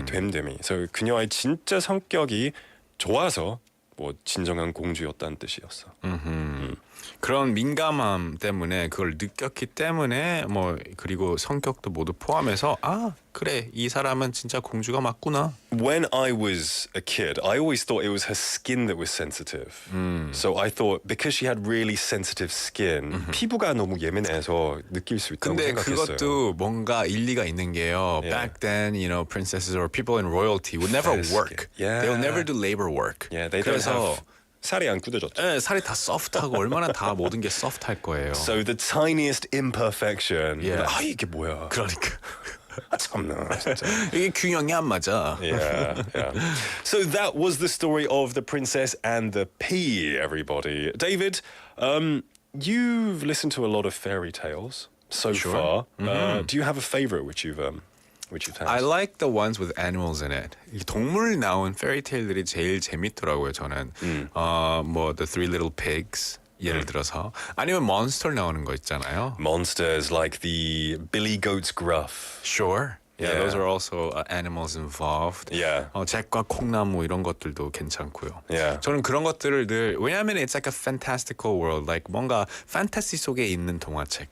됨됨이. 그래서 그녀의 진짜 성격이 좋아서 뭐 진정한 공주였다는 뜻이었어. 그런 민감함 때문에 그걸 느꼈기 때문에 뭐 그리고 성격도 모두 포함해서 아 그래 이 사람은 진짜 공주가 맞구나. When I was a kid, I always thought it was her skin that was sensitive. So I thought because she had really sensitive skin, 피부가 너무 예민해서 느낄 수 있다고 근데 생각했어요. 그것도 뭔가 일리가 있는 게요. Yeah. Back then, you know, princesses or people in royalty would never Yes. work. Yeah. They will never do labor work. Yeah, they don't 그래서 have 살이 안 굳어졌죠. 네, 살이 다 soft하고 얼마나 다 모든 게 soft할 거예요. So the tiniest imperfection. Yeah. 아 이게 뭐야? 그러니까 아 참나 진짜. 이게 균형이 안 맞아. Yeah, yeah. So that was the story of the princess and the pea, everybody. David, you've listened to a lot of fairy tales so far. Do you have a favorite which you've had? I like the ones with animals in it. 이 동물 나온 fairytale들이 제일 재밌더라고요. 저는 뭐 The Three Little Pigs 예를 들어서 아니면 몬스터 나오는 거 있잖아요. Monsters like the Billy Goat's Gruff. Sure. Yeah, Yeah. those are also animals involved. Yeah. 잭과 콩나무 이런 것들도 괜찮고요. Yeah. 저는 그런 것들을 늘 왜냐하면 it's like a fantastical world, like 뭔가 판타지 속에 있는 동화책.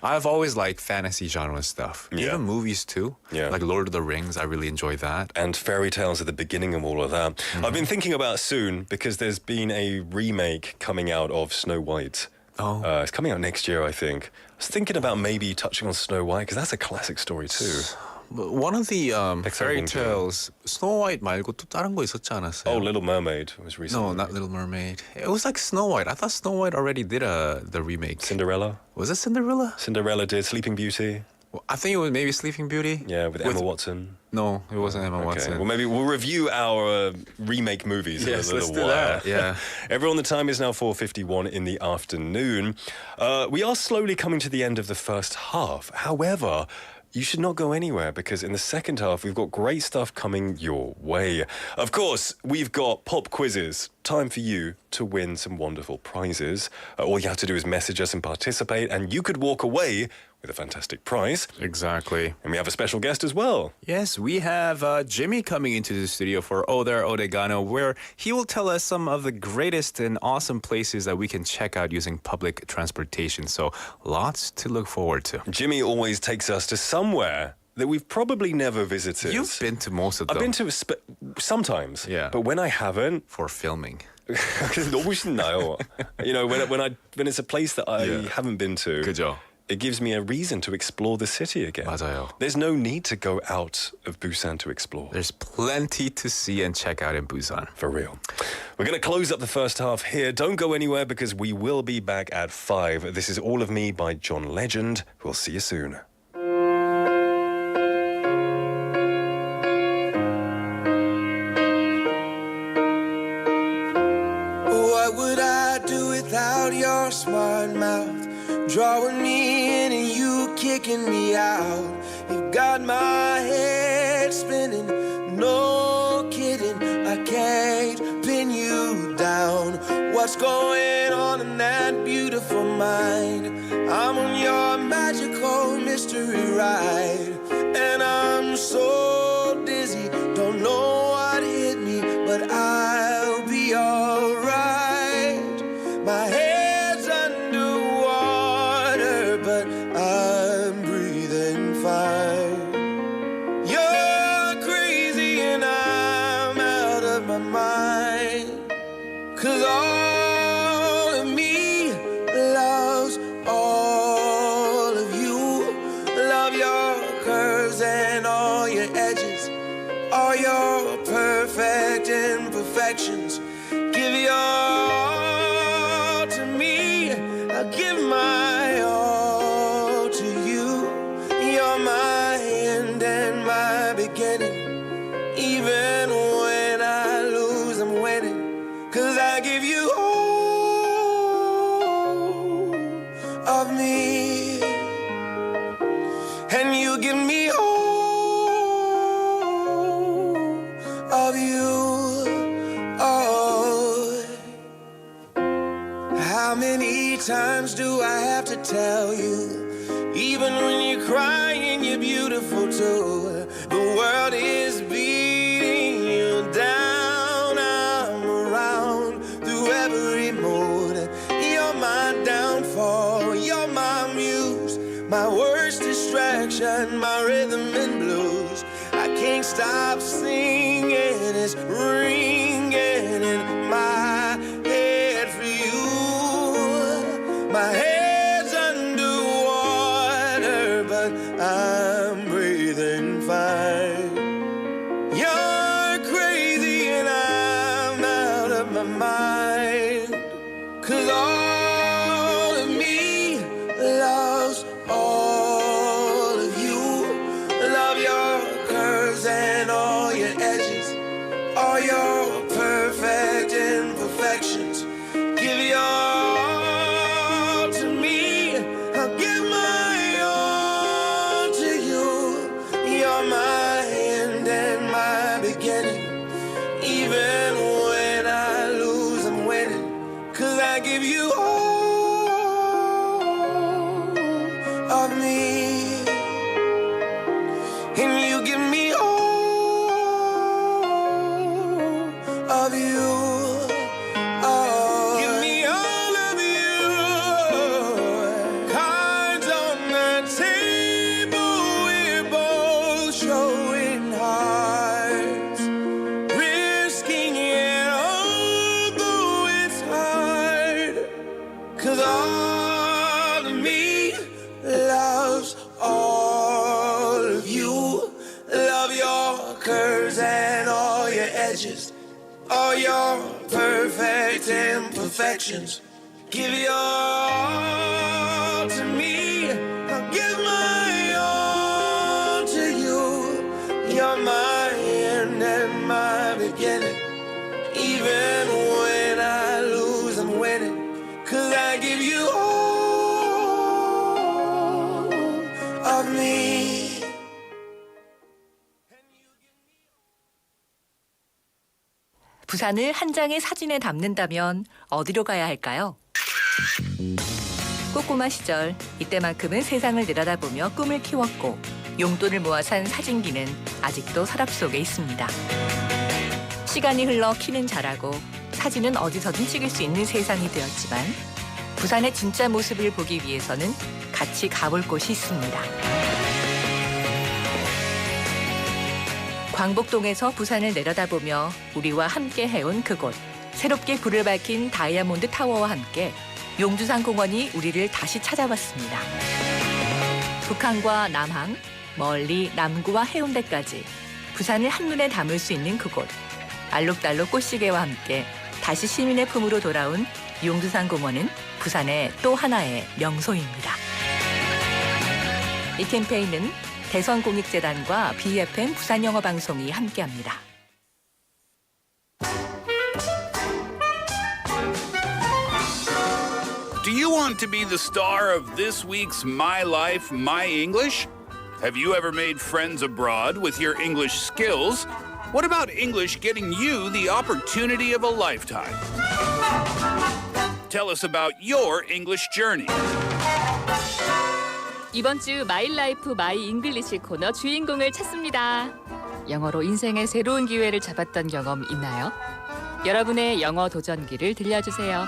I've always liked fantasy genre stuff. Yeah. Even movies too. Yeah. Like Lord of the Rings, I really enjoy that. And fairy tales are the beginning of all of that. I've been thinking about soon because there's been a remake coming out of Snow White. Oh. It's coming out next year, I think. I was thinking about maybe touching on Snow White because that's a classic story too. One of the fairy 백설공주. tales, Snow White 말고 또 다른 거 있었지 않았어요? Oh, Little Mermaid was recently. No, not Little Mermaid. It was like Snow White. I thought Snow White already did the remake. Cinderella. Was it Cinderella? Cinderella did Sleeping Beauty. I think it was maybe Sleeping Beauty. Yeah, with Emma Watson. No, it wasn't Emma Okay. Watson. Well, maybe we'll review our remake movies Yes, in a let's little do while. that. Yeah. Everyone, the time is now 4:51 in the afternoon. We are slowly coming to the end of the first half. However, you should not go anywhere because in the second half, we've got great stuff coming your way. Of course, we've got pop quizzes. Time for you to win some wonderful prizes. All you have to do is message us and participate, and you could walk away with a fantastic prize. Exactly. And we have a special guest as well. Yes, we have Jimmy coming into the studio for Odega노, where he will tell us some of the greatest and awesome places that we can check out using public transportation. So lots to look forward to. Jimmy always takes us to somewhere that we've probably never visited. You've been to most of them. I've been to sometimes, Yeah. but when I haven't, for filming. 너무 신나요. You know, when it's a place that I Yeah. haven't been to. 그죠? it gives me a reason to explore the city again. 맞아요. There's no need to go out of Busan to explore. There's plenty to see and check out in Busan. For real. We're going to close up the first half here. Don't go anywhere because we will be back at 5. This is All of Me by John Legend. We'll see you soon. What would I do without your smart mouth? Drawing me in and you kicking me out. You've got my head spinning, no kidding. I can't pin you down. What's going on in that beautiful mind? I'm on your magical mystery ride, and I'm so dizzy, don't know what hit me, but I'll be alright. My head's underwater, but I'm breathing fine. You're crazy and I'm out of my mind, 'cause all of me loves all of you. Love your curves and all your edges, all your perfect imperfections. Give your all to me, I'll give my all to you. You're my end and my beginning. Even when I lose, I'm winning, 'cause I give you all of me, and you give me all of you. Oh, how many times do I have to tell you? Even when you're crying, you're beautiful too. The world is beating you down. I'm around through every mood. You're my downfall, you're my muse, my worst distraction, my rhythm and blues. I can't stop singing, it's ringing in my head for you. My head's underwater, but I'm breathing fine. You're crazy and I'm out of my mind, 'cause all of me loves all of you. Love your curves and all your edges, all your perfect imperfections. Give your all to me, I'll give my all to you. You're my end and my beginning. Even when I lose, I'm winning, 'cause I give you all of me, and you give me all of you. Oh, give me all of you. Cards on the table, we're both showing hearts, risking it although it's hard, 'cause all of me loves all of you. Love your curves and all your edges, all your perfect imperfections. Give your all to me, I'll give my all to you. You're my end and my beginning. Even when I lose, I'm winning, 'cause I give you all of me. 부산을 한 장의 사진에 담는다면 어디로 가야 할까요? 꼬꼬마 시절 이때만큼은 세상을 내려다보며 꿈을 키웠고 용돈을 모아 산 사진기는 아직도 서랍 속에 있습니다. 시간이 흘러 키는 자라고 사진은 어디서든 찍을 수 있는 세상이 되었지만 부산의 진짜 모습을 보기 위해서는 같이 가볼 곳이 있습니다. 광복동에서 부산을 내려다보며 우리와 함께 해온 그곳, 새롭게 불을 밝힌 다이아몬드 타워와 함께 용두산 공원이 우리를 다시 찾아왔습니다. 북한과 남항, 멀리 남구와 해운대까지 부산을 한눈에 담을 수 있는 그곳. 알록달록 꽃시계와 함께 다시 시민의 품으로 돌아온 용두산 공원은 부산의 또 하나의 명소입니다. 이 캠페인은 대선공익재단과 BFM 부산영어방송이 함께합니다. Do you want to be the star of this week's My Life, My English? Have you ever made friends abroad with your English skills? What about English getting you the opportunity of a lifetime? Tell us about your English journey. 이번 주 마이 라이프 마이 잉글리시 코너 주인공을 찾습니다. 영어로 인생의 새로운 기회를 잡았던 경험 있나요? 여러분의 영어 도전기를 들려주세요.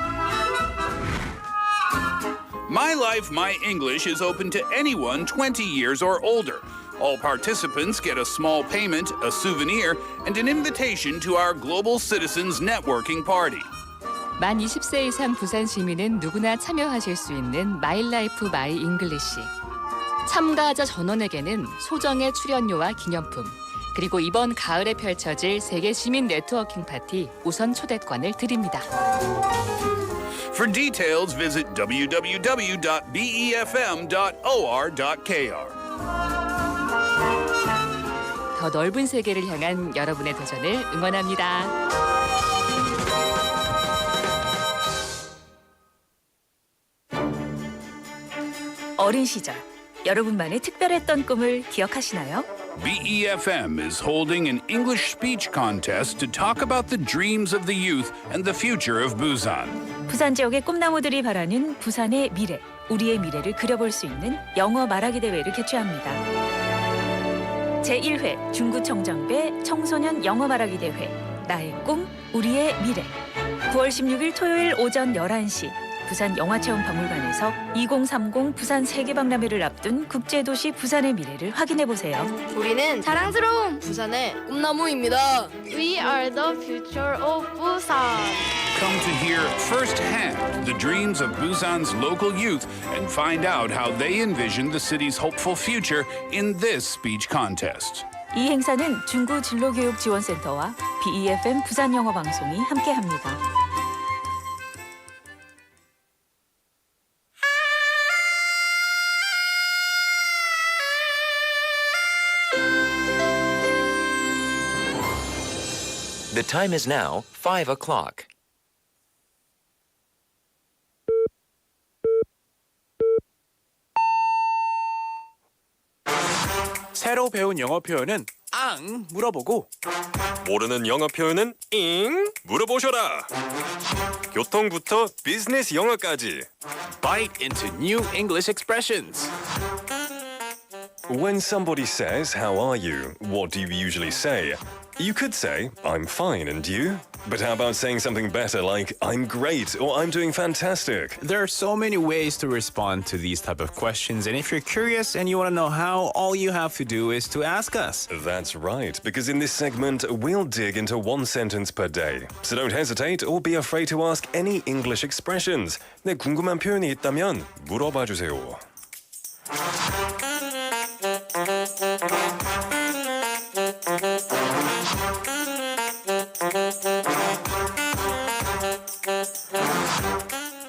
My Life, My English is open to anyone 20 years or older. All participants get a small payment, a souvenir, and an invitation to our Global Citizens Networking Party. 만 20세 이상 부산 시민은 누구나 참여하실 수 있는 마이 라이프 마이 잉글리시. 참가자 전원에게는 소정의 출연료와 기념품, 그리고 이번 가을에 펼쳐질 세계 시민 네트워킹 파티 우선 초대권을 드립니다. For details, visit www.befm.or.kr. 더 넓은 세계를 향한 여러분의 도전을 응원합니다. 어린 시절, 여러분만의 특별했던 꿈을 기억하시나요? BEFM is holding an English speech contest to talk about the dreams of the youth and the future of Busan. 부산 지역의 꿈나무들이 바라는 부산의 미래, 우리의 미래를 그려볼 수 있는 영어 말하기 대회를 개최합니다. 제1회 중구청정배 청소년 영어 말하기 대회, 나의 꿈, 우리의 미래. 9월 16일 토요일 오전 11시 부산 영화체험박물관에서 2030 부산 세계박람회를 앞둔 국제도시 부산의 미래를 확인해보세요. 우리는 자랑스러운 부산의 꿈나무입니다. We are the future of Busan. Come to hear firsthand the dreams of Busan's local youth and find out how they envision the city's hopeful future in this speech contest. 이 행사는 중구 진로교육지원센터와 BEFM 부산영어방송이 함께합니다. The time is now 5 o'clock. 새로 배운 영어 표현은 앙 물어보고 모르는 영어 표현은 잉 물어보셔라. 교통부터 비즈니스 영어까지. bite into new English expressions. When somebody says, "How are you?" what do you usually say? You could say, "I'm fine, and you?" But how about saying something better like, "I'm great," or "I'm doing fantastic"? There are so many ways to respond to these type of questions, and if you're curious and you want to know how, all you have to do is to ask us. That's right, because in this segment, we'll dig into one sentence per day. So don't hesitate or be afraid to ask any English expressions. 네, 궁금한 표현이 있다면 물어봐 주세요.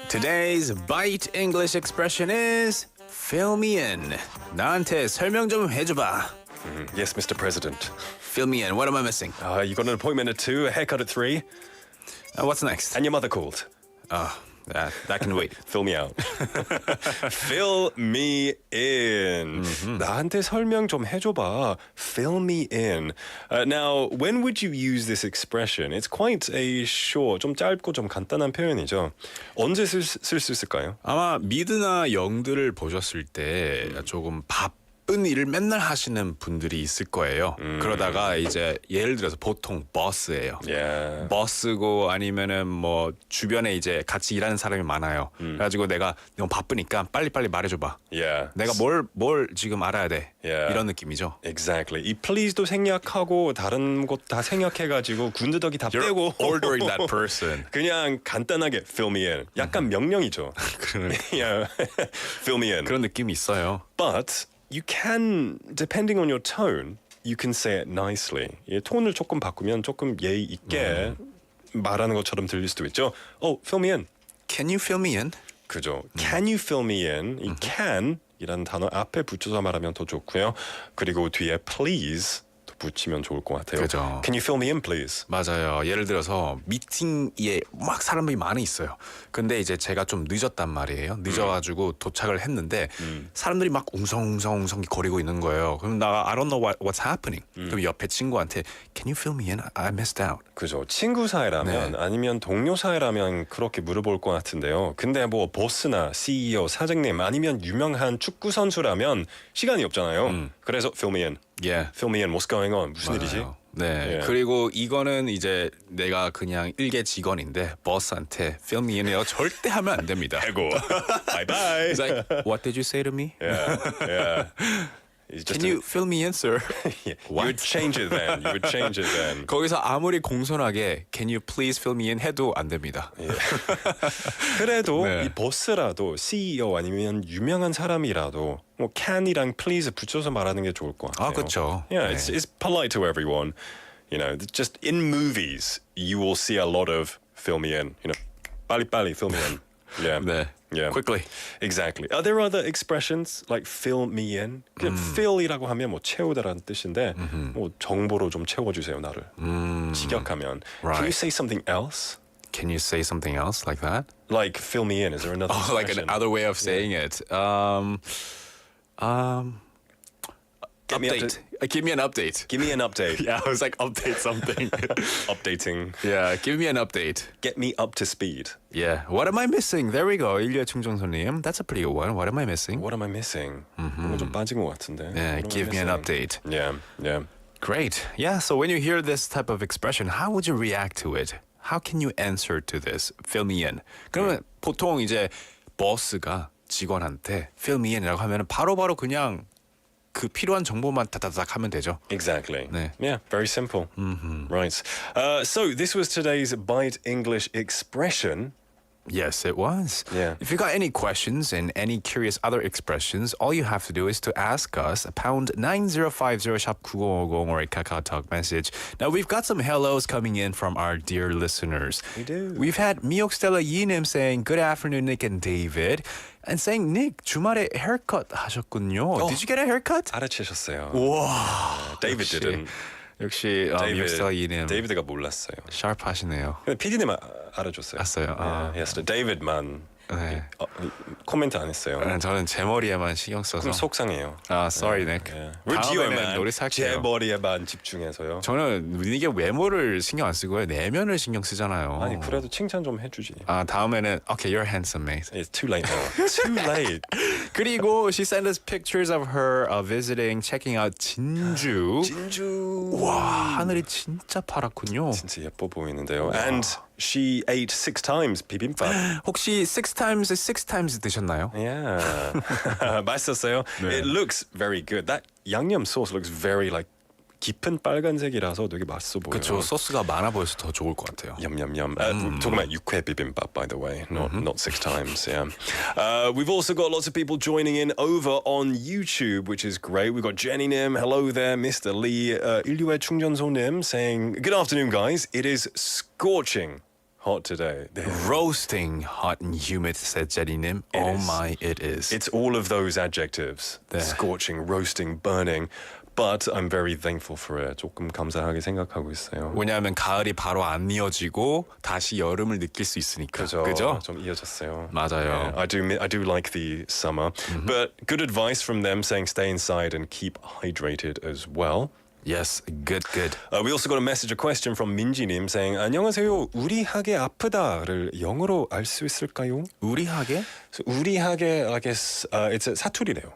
Today's bite English expression is fill me in. 나한테 설명 좀 해줘봐. Yes, Mr. President. Fill me in. What am I missing? You got an appointment at 2, a haircut at 3. What's next? And your mother called. That can wait. Fill me out. Fill me in. 나한테 설명 좀 해줘봐. Fill me in. Now, when would you use this expression? It's quite a short, 좀 짧고 좀 간단한 표현이죠. 언제 쓸 수 있을까요? 아마 미드나 영드를 보셨을 때 조금 일을 맨날 하시는 분들이 있을 거예요. 그러다가 이제 예를 들어서 보통 버스예요. Yeah. 버스고 아니면은 뭐 주변에 이제 같이 일하는 사람이 많아요. 그래가지고 내가 너무 바쁘니까 빨리빨리 말해줘봐. Yeah. 내가 뭘 지금 알아야 돼. Yeah. 이런 느낌이죠. Exactly. 이 please도 생략하고 다른 곳 다 생략해가지고 군더더기 다 You're 빼고 ordering that person. 그냥 간단하게 fill me in. 약간 명령이죠. yeah. fill me in. 그런 느낌이 있어요. But you can, depending on your tone, you can say it nicely. 예, 톤을 조금 바꾸면 조금 예의 있게 말하는 것처럼 들릴 수도 있죠. Oh, fill me in. Can you fill me in? 그죠. Can you fill me in? 이 can 이라는 단어 앞에 붙여서 말하면 더 좋고요. 그리고 뒤에 please 또 붙이면 좋을 것 같아요. 그죠. Can you fill me in, please? 맞아요. 예를 들어서 미팅에 막 사람들이 많이 있어요. 근데 이제 제가 좀 늦었단 말이에요. 늦어가지고 도착을 했는데 사람들이 막 웅성웅성 거리고 있는 거예요. 그럼 나 I don't know what's happening. 그럼 옆에 친구한테 Can you fill me in? I missed out. 그죠. 친구 사이라면 네. 아니면 동료 사이라면 그렇게 물어볼 것 같은데요. 근데 뭐 보스나 CEO, 사장님 아니면 유명한 축구 선수라면 시간이 없잖아요. 그래서 fill me in. Yeah. Fill me in. What's going on? 무슨 일이지? 맞아요. 네. 예. 그리고 이거는 이제 내가 그냥 일개 직원인데 버스한테 fill me in이요 절대 하면 안 됩니다. 아이고. bye bye. It's like, what did you say to me? Yeah. Yeah. It's just Can you fill me in, sir? You would change it then. You would change it then. 거기서 아무리 공손하게 Can you please fill me in 해도 안 됩니다. 예. 그래도 네. 이 보스라도 CEO 아니면 유명한 사람이라도 뭐 can이랑 please 붙여서 말하는 게 좋을 것 같아요. 아, 그렇죠. Yeah, 네. it's polite to everyone. You know, just in movies you will see a lot of fill me in. You know, 빨리 fill me in. Yeah. 네. Yeah. Quickly. Exactly. Are there other expressions like fill me in? 그 fill이라고 하면 뭐 채우다라는 뜻인데 뭐 정보로 좀 채워주세요 나를. 직역하면. Can you Right. say something else? Can you say something else like that? Like fill me in. Is there another Oh, like expression? another way of saying it. Get me up Update. Give me an update. Give me an update. Yeah, I was like update something. Updating. Yeah, give me an update. Get me up to speed. Yeah. What am I missing? There we go. 일리아 충정선님. That's a pretty good one. What am I missing? What am I missing? 뭔가 좀 빠진 것 같은데. Yeah, What am I give me an missing? update. Yeah, yeah. Great. Yeah, so when you hear this type of expression, how would you react to it? How can you answer to this? Fill me in. 그러면 보통 이제 버스가 직원한테 fill me in이라고 하면 바로바로 그냥 그 필요한 정보만 다다닥 하면 되죠. Exactly. 네. Yeah, very simple. Right. So this was today's Bite English expression. Yes, it was. Yeah. If you got any questions and any curious other expressions, all you have to do is to ask us pound 9050 샵 9050 or a KakaoTalk message. Now we've got some hellos coming in from our dear listeners. We do. We've had 미옥스텔라 이님 saying good afternoon Nick and David and saying Nick 주말에 haircut 하셨군요. Did you get a haircut? 알아채셨어요. 와. David 역시, didn't. 역시 미옥스텔라 이님 데이비드가 몰랐어요. 샤프 하시네요. 근데 PD님 알아줬어요. 알았어요. 아. Yes, 데이비드만 네. 코멘트 안 했어요. 저는 제 머리에만 신경 써서. 그럼 속상해요. 아, sorry, Nick. 다음에는 노력할게요. 제 머리에만 집중해서요. 저는 이게 외모를 신경 안 쓰고요. 내면을 신경 쓰잖아요. 아니 그래도 칭찬 좀 해주지. 아, 다음에는 okay, you're handsome, mate. It's too late now. Too late. 그리고 she sent us pictures of her visiting, checking out 진주. 진주. 와, 하늘이 진짜 파랗군요. 진짜 예뻐 보이는데요. And she ate 6 times 비빔밥. 혹시 6 times 드셨나요? Yeah. 맛있었어요. 네. It looks very good. That 양념 sauce looks very like 깊은 빨간색이라서 되게 맛있어 보여요. 그렇죠. 소스가 많아 보여서 더 좋을 것 같아요. Yum. Talking about 육회 bibimbap, by the way, not 6 times. Yeah. We've also got lots of people joining in over on YouTube, which is great. We've got Jenny Nim, hello there, Mr. Lee, 인류의 충전소님 saying, good afternoon, guys. It is scorching hot today. Roasting hot and humid, said 제리님. Oh my, it is. It's all of those adjectives. 네. Scorching, roasting, burning. But I'm very thankful for it. 조금 감사하게 생각하고 있어요. 왜냐하면 가을이 바로 안 이어지고 다시 여름을 느낄 수 있으니까. 그죠? 좀 이어졌어요. 맞아요. Yeah, I do like the summer. But good advice from them saying stay inside and keep hydrated as well. Yes, good. We also got a message, a question from 민지님 saying 안녕하세요. 우리하게 아프다를 영어로 알 수 있을까요? 우리하게? So, 우리하게, I guess, it's a 사투리래요.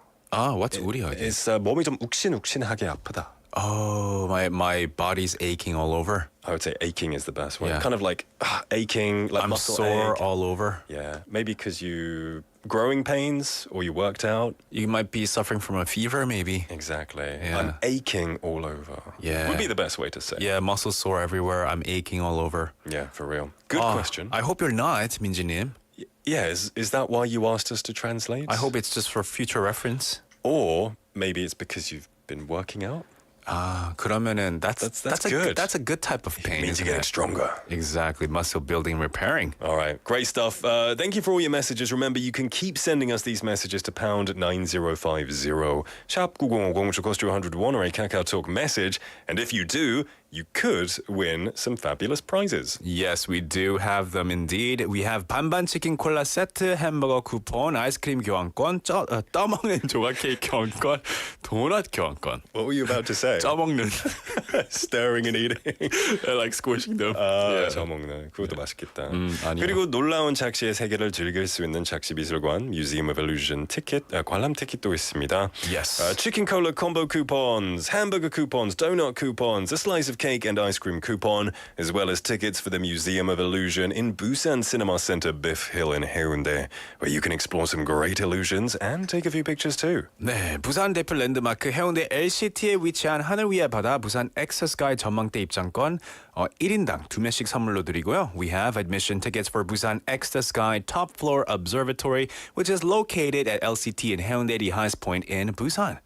what's 우리하게? It's 몸이 좀 욱신욱신하게 아프다. Oh, my body's aching all over. I would say aching is the best way. Yeah. Kind of like aching, like I'm muscle sore ache. all over. Yeah, maybe because you growing pains or you worked out. You might be suffering from a fever, maybe. Exactly. Yeah. I'm aching all over. Yeah. Would be the best way to say. Yeah, muscles sore everywhere. I'm aching all over. Yeah, for real. Good question. I hope you're not, 민지님. Yeah, is that why you asked us to translate? I hope it's just for future reference. Or maybe it's because you've been working out. 그러면은 that's good. That's a good type of pain. It means you're getting stronger. Exactly, muscle building, repairing. All right, great stuff. Thank you for all your messages. Remember, you can keep sending us these messages to pound 9050 샵 9050 to cost you 101 or a Kakao Talk message. And if you do, you could win some fabulous prizes. Yes, we do have them indeed. We have 반반 치킨 콜라 세트, 햄버거 쿠폰, 아이스크림 교환권, 떠먹는 조각 케이크 교환권, 도넛 교환권. What were you about to say? 떠먹는. Stirring and eating. I like squishing them. 저먹는. 그것도 맛있겠다. 아니요. 그리고 놀라운 작시의 세계를 즐길 수 있는 작시미술관 Museum of Illusion 티켓, 관람 티켓도 있습니다. Yes. Chicken cola combo coupons, hamburger coupons, donut coupons, a slice of cake and ice cream coupon, as well as tickets for the Museum of Illusion in Busan Cinema Center, Biff Hill in Haeundae, where you can explore some great illusions and take a few pictures too. 네, 부산 대표 랜드마크 해운대 LCT에 위치한 하늘 위의 바다 부산 엑스스카이 전망대 입장권 1인당 2명씩 선물로 드리고요. We have admission tickets for Busan X the Sky Top Floor Observatory, which is located at LCT in Haeundae, the highest point in Busan.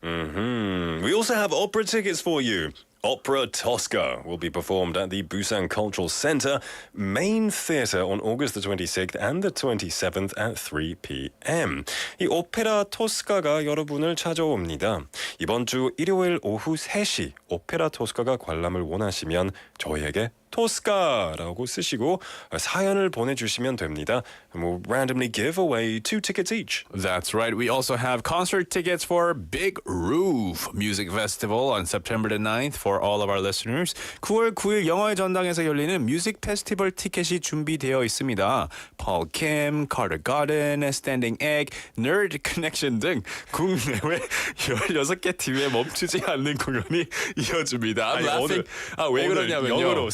We also have opera tickets for you. Opera Tosca will be performed at the Busan Cultural Center Main Theatre on August the 26th and the 27th at 3 p.m. 이 오페라 토스카가 여러분을 찾아옵니다. 이번 주 일요일 오후 3시 오페라 토스카가 관람을 원하시면 저희에게 토스카라고 쓰시고 사연을 보내주시면 됩니다. And we'll randomly give away 2 tickets each. That's right. We also have concert tickets for Big Roof Music Festival on September the 9th for all of our listeners. 9월 9일 영화의 전당에서 열리는 뮤직 페스티벌 티켓이 준비되어 있습니다. Paul Kim, Carter Garden, Standing Egg, Nerd Connection 등 국내외 16개 팀에 멈추지 않는 공연이 이어집니다. I'm laughing. 왜 그러냐면요.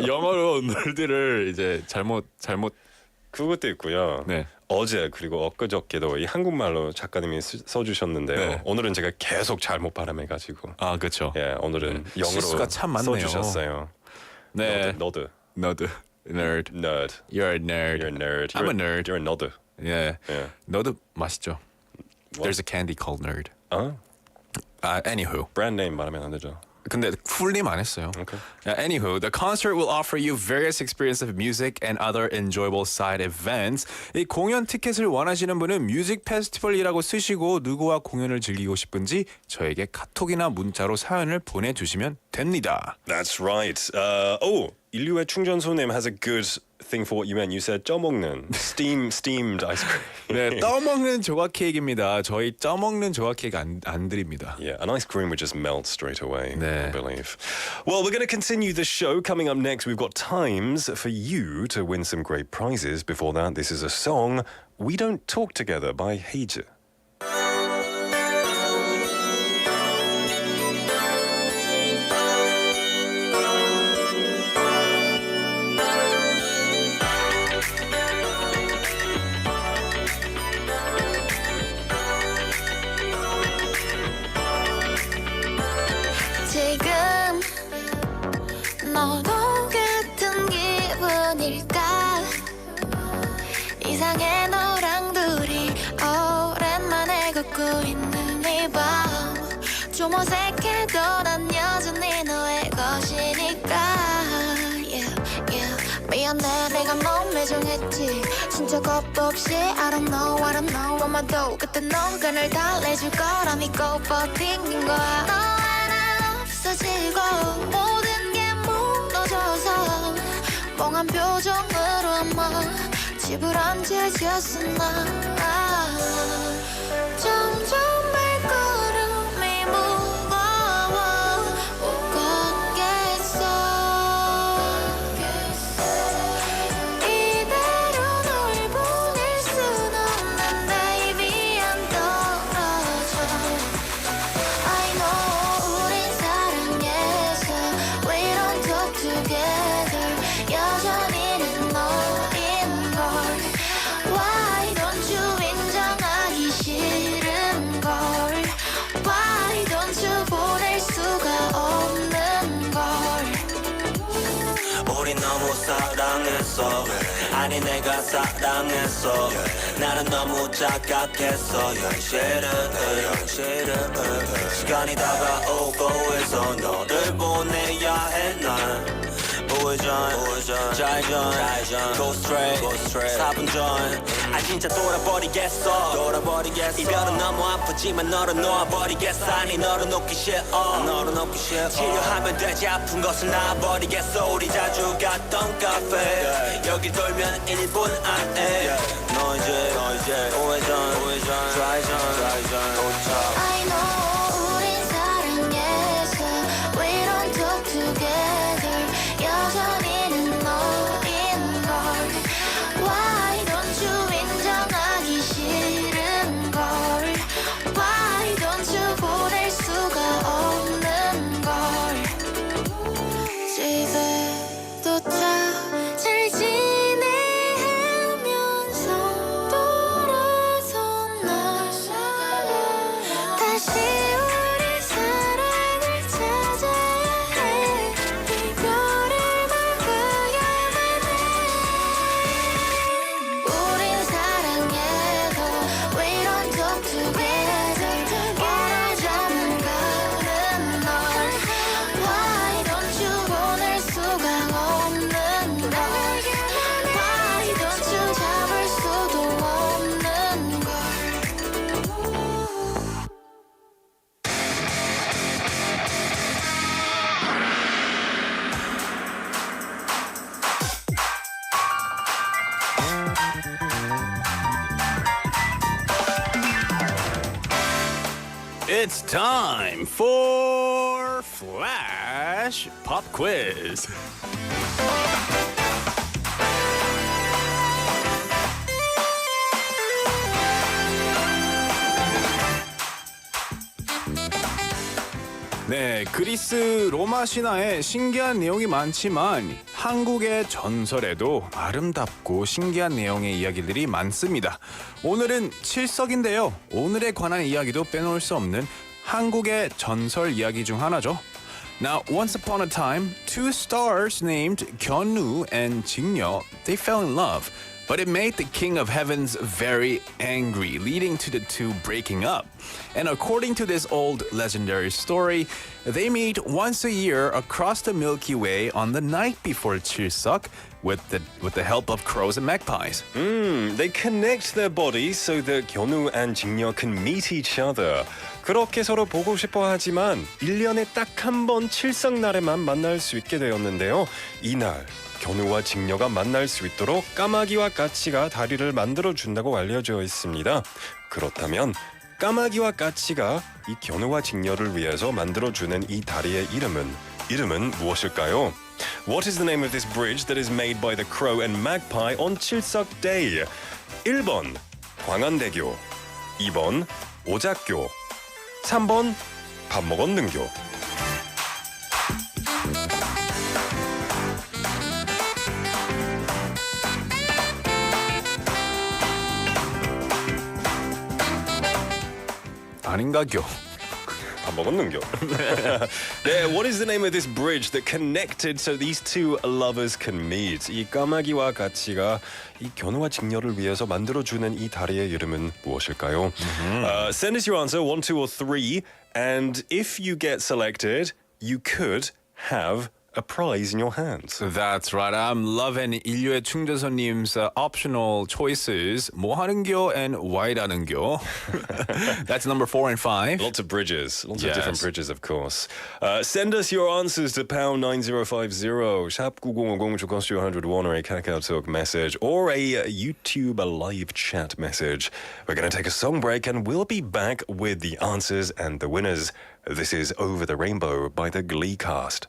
영어로 ner드를 이제 잘못 그것도 있고요. 네. 어제 그리고 엊그저께도 이 한국말로 작가님이 써주셨는데요. 네. 오늘은 제가 계속 잘못 발음해가지고. 그렇죠. 예, 오늘은 영어로 실수가 참 많네요. 써주셨어요. 네. 너드. Nerd. Nerd. You're a nerd. You're a nerd. I'm a nerd. You're a nerd. 예. 예. 너도 맛있죠. What? There's a candy called Nerd. Anywho. 브랜드 네임 말하면 안 되죠. 근데 풀님 안 했어요. Okay. Anywho, the concert will offer you various experiences of music and other enjoyable side events. 이 공연 티켓을 원하시는 분은 뮤직 페스티벌이라고 쓰시고 누구와 공연을 즐기고 싶은지 저에게 카톡이나 문자로 사연을 보내주시면 됩니다. That's right. 인류의 충전소님 has a good thing for what you meant. You said 쪄먹는 steamed ice cream. 네, 떠먹는 조각 케이크입니다. 저희 쪄먹는 조각 케이크 안 드립니다. Yeah, an ice cream would just melt straight away, 네. I believe. Well, we're going to continue the show. Coming up next, we've got times for you to win some great prizes. Before that, this is a song, We Don't Talk Together by Heije. 지금 너도 같은 기분일까 이상해 너랑 둘이 오랜만에 걷고 있는 이 밤 좀 어색해도 난 여전히 너의 것이니까 미안해 내가 너무 매정했지 진짜 겁도 없이 I don't know 엄마도 그때 너가 날 달래줄 거라 믿고 버틴 거야 너 하나 없어지고 모든 게 무너져서 멍한 표정으로 아마 집을 앉아졌었나 점점 발걸음이 무거워 못 걷겠어 이대로 널 보낼 순 없는데 입이 안 떨어져 아니 내가 사랑했어 나는 너무 착각했어 현실은 시간이 다가오고 해서 너를 보내야 해난 좌회전 Go straight 4분 전 아 진짜 돌아버리겠어 이별은 너무 아프지만 너를 놓아버리겠어 아니 너를 놓기 싫어 치료하면 되지 아픈 것을 놔버리겠어 우리 자주 갔던 카페 여기 돌면 1분 안에 너 이제 우회전 좌회전 도착 I know 우린 사랑해서 We don't talk together 여전히는 너인걸 Why don't you 인정하기 싫은걸 Why don't you 보낼 수가 없는걸 집에 도착 잘 지내 하면서 돌아섰나 다시 우리 사랑을 찾아야 해 이별을 막아야만 해 우린 사랑해도 We don't talk together 멀어져만 가는 널 Why don't you 보낼 수가 없는 걸 Why don't you 잡을 수도 없는 걸 It's time for Flash Pop Quiz. 네, 그리스 로마 신화에 신기한 내용이 많지만 한국의 전설에도 아름답고 신기한 내용의 이야기들이 많습니다. 오늘은 칠석인데요. 오늘에 관한 이야기도 빼놓을 수 없는 한국의 전설 이야기 중 하나죠. Now, once upon a time, two stars named 견우 and 직녀, they fell in love. But it made the king of heavens very angry, leading to the two breaking up. And according to this old legendary story, they meet once a year across the Milky Way on the night before 칠석 with the help of crows and magpies. They connect their bodies so that 견우 and 직녀 can meet each other. 그렇게 서로 보고 싶어 하지만 1년에 딱 한 번 칠석날에만 만날 수 있게 되었는데요. 이날 견우와 직녀가 만날 수 있도록 까마귀와 까치가 다리를 만들어준다고 알려져 있습니다. 그렇다면 까마귀와 까치가 이 견우와 직녀를 위해서 만들어주는 이 다리의 이름은 무엇일까요? What is the name of this bridge that is made by the crow and magpie on 칠석 day? 1번 광안대교, 2번 오작교, 3번 밥 먹었는 교. 아닌가교. 밥 먹었는 교. 네, what is the name of this bridge that connected so these two lovers can meet? 이 까마귀와 까치가 이 견우와 직녀를 위해서 만들어주는 이 다리의 이름은 무엇일까요? Send us your answer, 1, 2, or 3, and if you get selected, you could have a prize in your hands. That's right. I'm loving 인류의 충전소님's optional choices. 뭐 하는교 and why라는교. That's number 4 and 5. Lots of bridges. Lots Yes. of different bridges, of course. Send us your answers to pound 9050, 샵 9050, 주거수 101, or a KakaoTalk message, or a YouTube live chat message. We're going to take a song break, and we'll be back with the answers and the winners. This is Over the Rainbow by the Glee cast.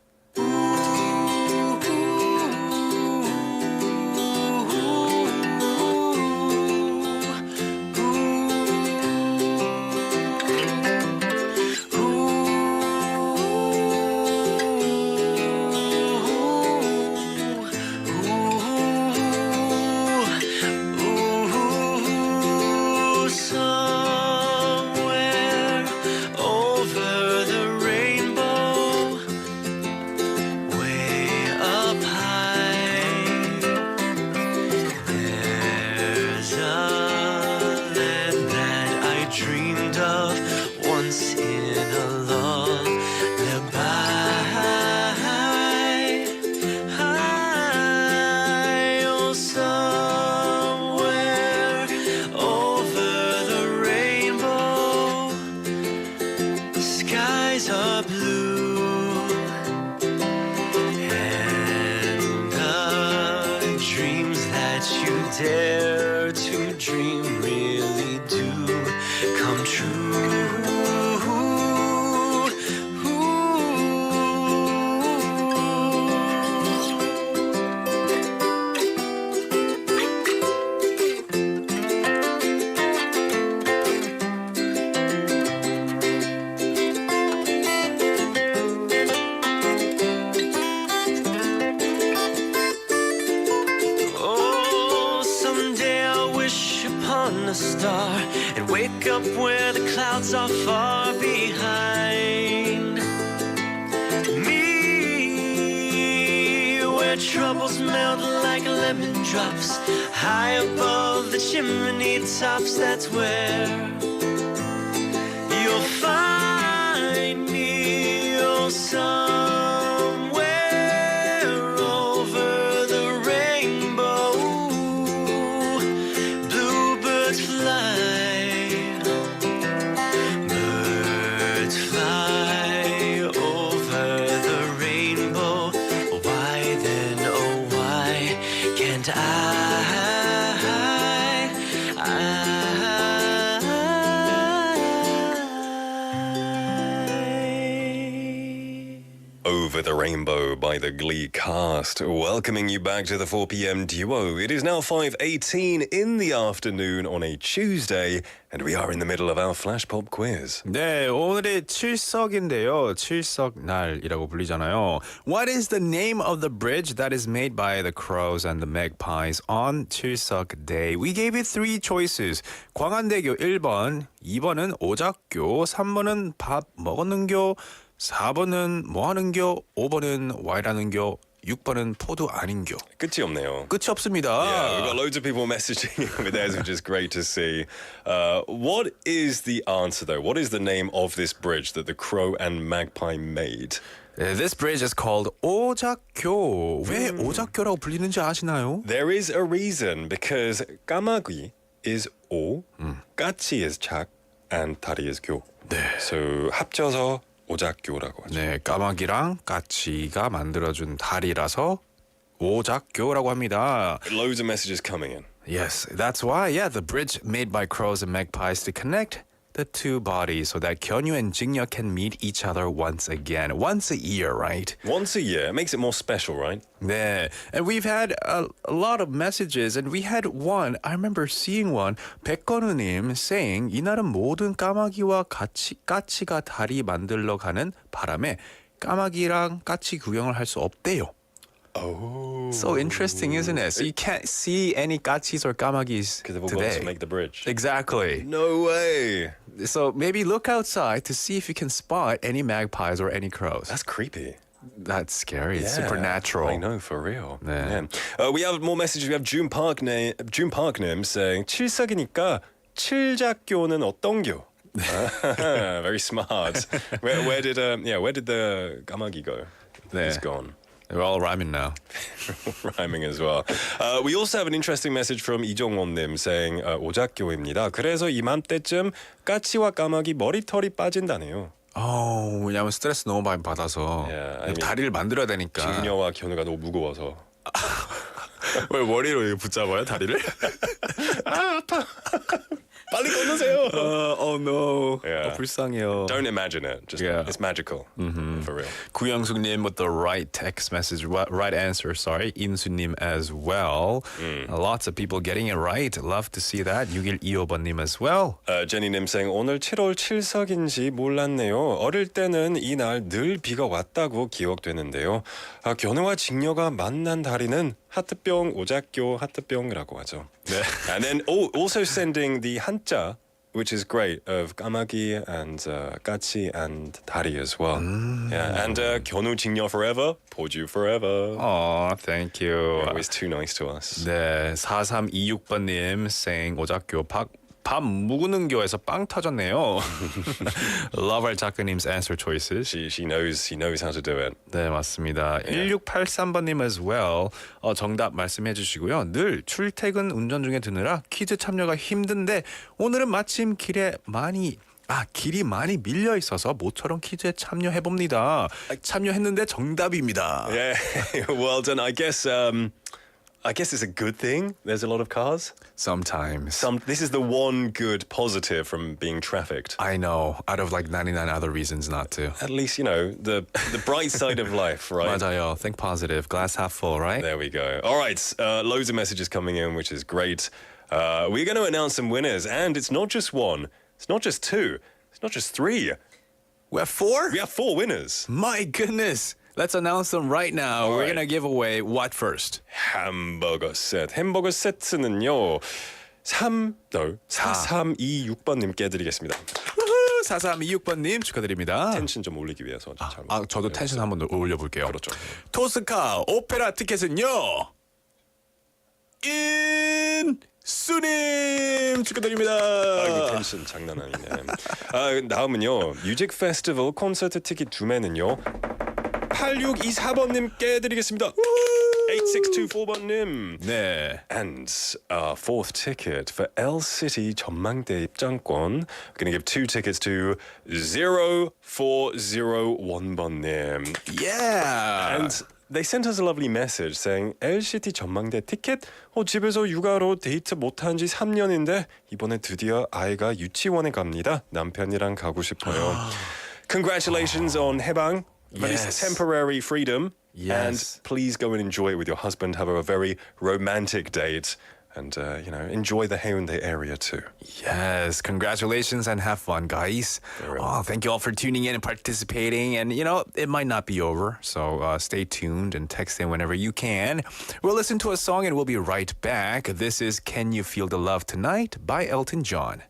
Somewhere over the rainbow star and wake up where the clouds are far behind me, where troubles melt like lemon drops high above the chimney tops. That's where you'll find me, oh, somewhere over the rainbow. Bluebirds fly, birds fly over the rainbow. Why then, oh why can't Over the Rainbow by the Glee cast, welcoming you back to the 4 p.m. duo. It is now 5:18 in the afternoon on a Tuesday, and we are in the middle of our flash pop quiz. 네, 오늘이 칠석인데요. 칠석날이라고 불리잖아요. What is the name of the bridge that is made by the crows and the magpies on 칠석 day? We gave it 3 choices. 광안대교 1번, 2번은 오작교, 3번은 밥 먹었는교, 4번은 뭐 하는교, 5번은 와이라는교, 6번은 포도 아닌교. 끝이 없네요. 끝이 없습니다. Yeah, we've got loads of people messaging with theirs, which is great to see. What is the answer, though? What is the name of this bridge that the crow and magpie made? This bridge is called 오작교. 왜 오작교라고 불리는지 아시나요? There is a reason, because 까마귀 is 오, 까치 is 착, and 다리 is 교. 네. So 합쳐서 오작교라고 하죠. 네, 까마귀랑 까치가 만들어준 다리라서 오작교라고 합니다. Loads of messages coming in. Yes, that's why. Yeah, the bridge made by crows and magpies to connect the two bodies so that 견유 and 직녀 can meet each other once again. Once a year, right? Once a year. It makes it more special, right? 네. And we've had a lot of messages, and we had one. I remember seeing one. 백건우님 saying 이날은 모든 까마귀와 까치가 다리 만들러 가는 바람에 까마귀랑 까치 구경을 할 수 없대요. Oh. So interesting, isn't it? So you can't see any 까치s or 까마귀s Because they've all today. got to make the bridge. Exactly. No way. So maybe look outside to see if you can spot any magpies or any crows. That's creepy. That's scary. It's Yeah, supernatural. I know, for real. 네. Yeah. We have more messages. We have June Park님 saying 칠석이니까 칠작교는 어떤교? Very smart. Where did the 까마귀 go? 네. He's gone. They're all rhyming now. Rhyming as well. We also have an interesting message from 이종원님 saying 오작교입니다. 그래서 이맘때쯤 까치와 까마귀 머리털이 빠진다네요. 왜냐면 스트레스 너무 많이 받아서 다리를 만들어야 되니까. 직녀와 견우가 너무 무거워서. 왜 머리로 이렇게 붙잡아요 다리를? 아 아파. 빨리 꺼내세요. Oh no. Yeah. 불쌍해요. Don't imagine it. Just it's magical. For real. 구영숙님 with the right text message, right answer. Sorry, 인수님 as well. Lots of people getting it right. Love to see that. 6125번님 as well. 제니님 saying 오늘 7월 7석인지 몰랐네요. 어릴 때는 이날 늘 비가 왔다고 기억되는데요. 견우와 직녀가 만난 다리는 하트병 오작교 하트병이라고 하죠. 네. And then also sending the 한자, which is great, of 까마귀 and 까치 and 다리 as well. Yeah, and 견우 직녀 forever, 보주 forever. Oh, thank you. You're always too nice to us. 네, 4326번님 saying 오작교 밥 묵는 교에서 빵 터졌네요. Love our 작가님's answer choices. She knows how to do it. 네, 맞습니다. 1683번님 as well. 정답 말씀해 주시고요. 늘 출퇴근 운전 중에 듣느라 퀴즈 참여가 힘든데 오늘은 마침 길이 많이 밀려 있어서 모처럼 퀴즈에 참여해 봅니다. 참여했는데 정답입니다. Yeah, well done. I guess it's a good thing. There's a lot of cars. Sometimes. This is the one good positive from being trafficked. I know. Out of like 99 other reasons not to. At least, you know, the bright side of life, right? 맞아요. Think positive. Glass half full, right? There we go. All right. Loads of messages coming in, which is great. We're going to announce some winners. And it's not just one. It's not just two. It's not just three. We have 4? We have 4 winners. My goodness. Let's announce them right now. We're going to give away what first? 햄버거 세트. 햄버거 세트는요. 4326번님께 드리겠습니다. 4326번님 축하드립니다. 텐션 좀 올리기 위해서 저도 텐션 한번 더 올려볼게요. 그렇죠. 토스카 오페라 티켓은요. 인수님 축하드립니다. 아이고 텐션 장난 아니네. 다음은요. 뮤직 페스티벌 콘서트 티켓 2매는요. 8624번님께 드리겠습니다. 8624번님. 네. And fourth ticket for L City 전망대 입장권. We're going to give 2 tickets to 0401번님. Yeah. And they sent us a lovely message saying LCT 전망대 티켓 집에서 육아로 데이트 못한 지 3년인데 이번에 드디어 아이가 유치원에 갑니다. 남편이랑 가고 싶어요. Congratulations on 해방. But it's temporary freedom. Yes. And please go and enjoy it with your husband. Have a very romantic date. And, enjoy the Haeundae area too. Yes, congratulations and have fun, guys. Thank you all for tuning in and participating. And, it might not be over, so stay tuned and text in whenever you can. We'll listen to a song and we'll be right back. This is Can You Feel the Love Tonight by Elton John.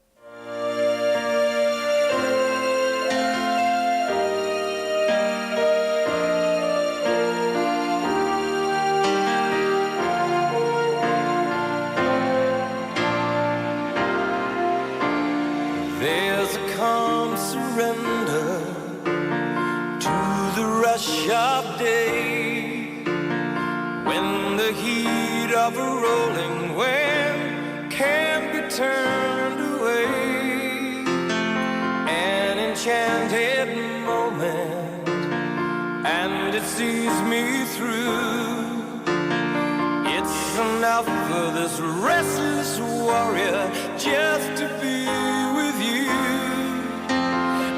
There's a calm surrender to the rush of day when the heat of a rolling wave can't be turned away. An enchanted moment, and it sees me through. It's enough for this restless warrior just to be with you.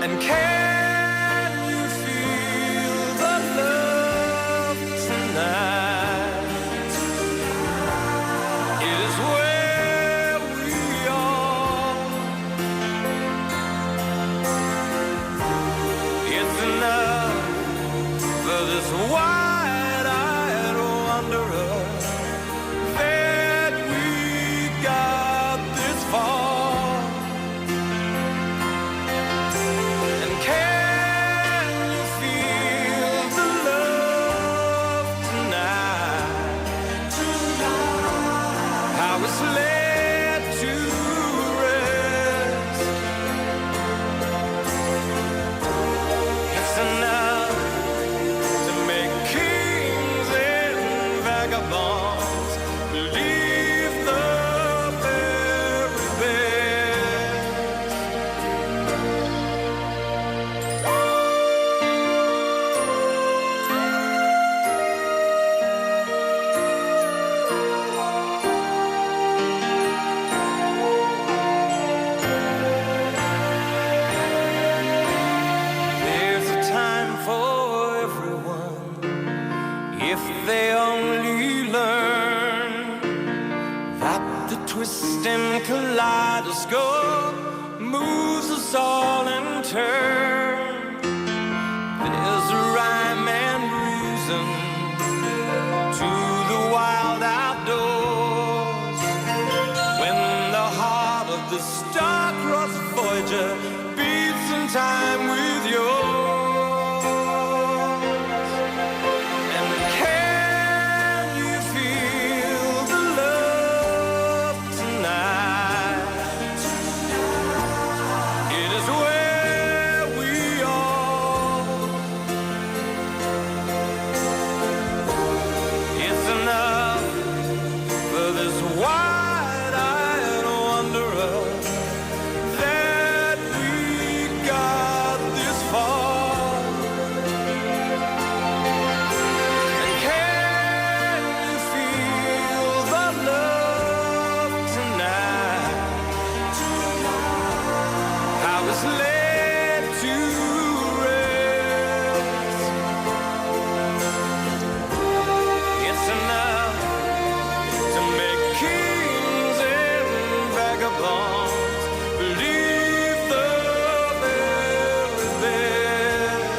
And can you feel the love tonight? It is where we are. It's enough for this wide-eyed wanderer that we got this far. And can you feel the love tonight? How it's laid to rest. It's enough to make kings and vagabonds believe the very best. There's a time for everyone if they only learn that the twisting kaleidoscope moves us all in turn. There's a rhyme and reason to the wild outdoors when the heart of the star-crossed Voyager beats in time with yours. And can you feel the love tonight? It is where we are. It's enough for this wide-eyed wanderer that we got this far. And can you feel the love tonight? How it's laid to rest. It's enough to make kings and vagabonds believe the very best.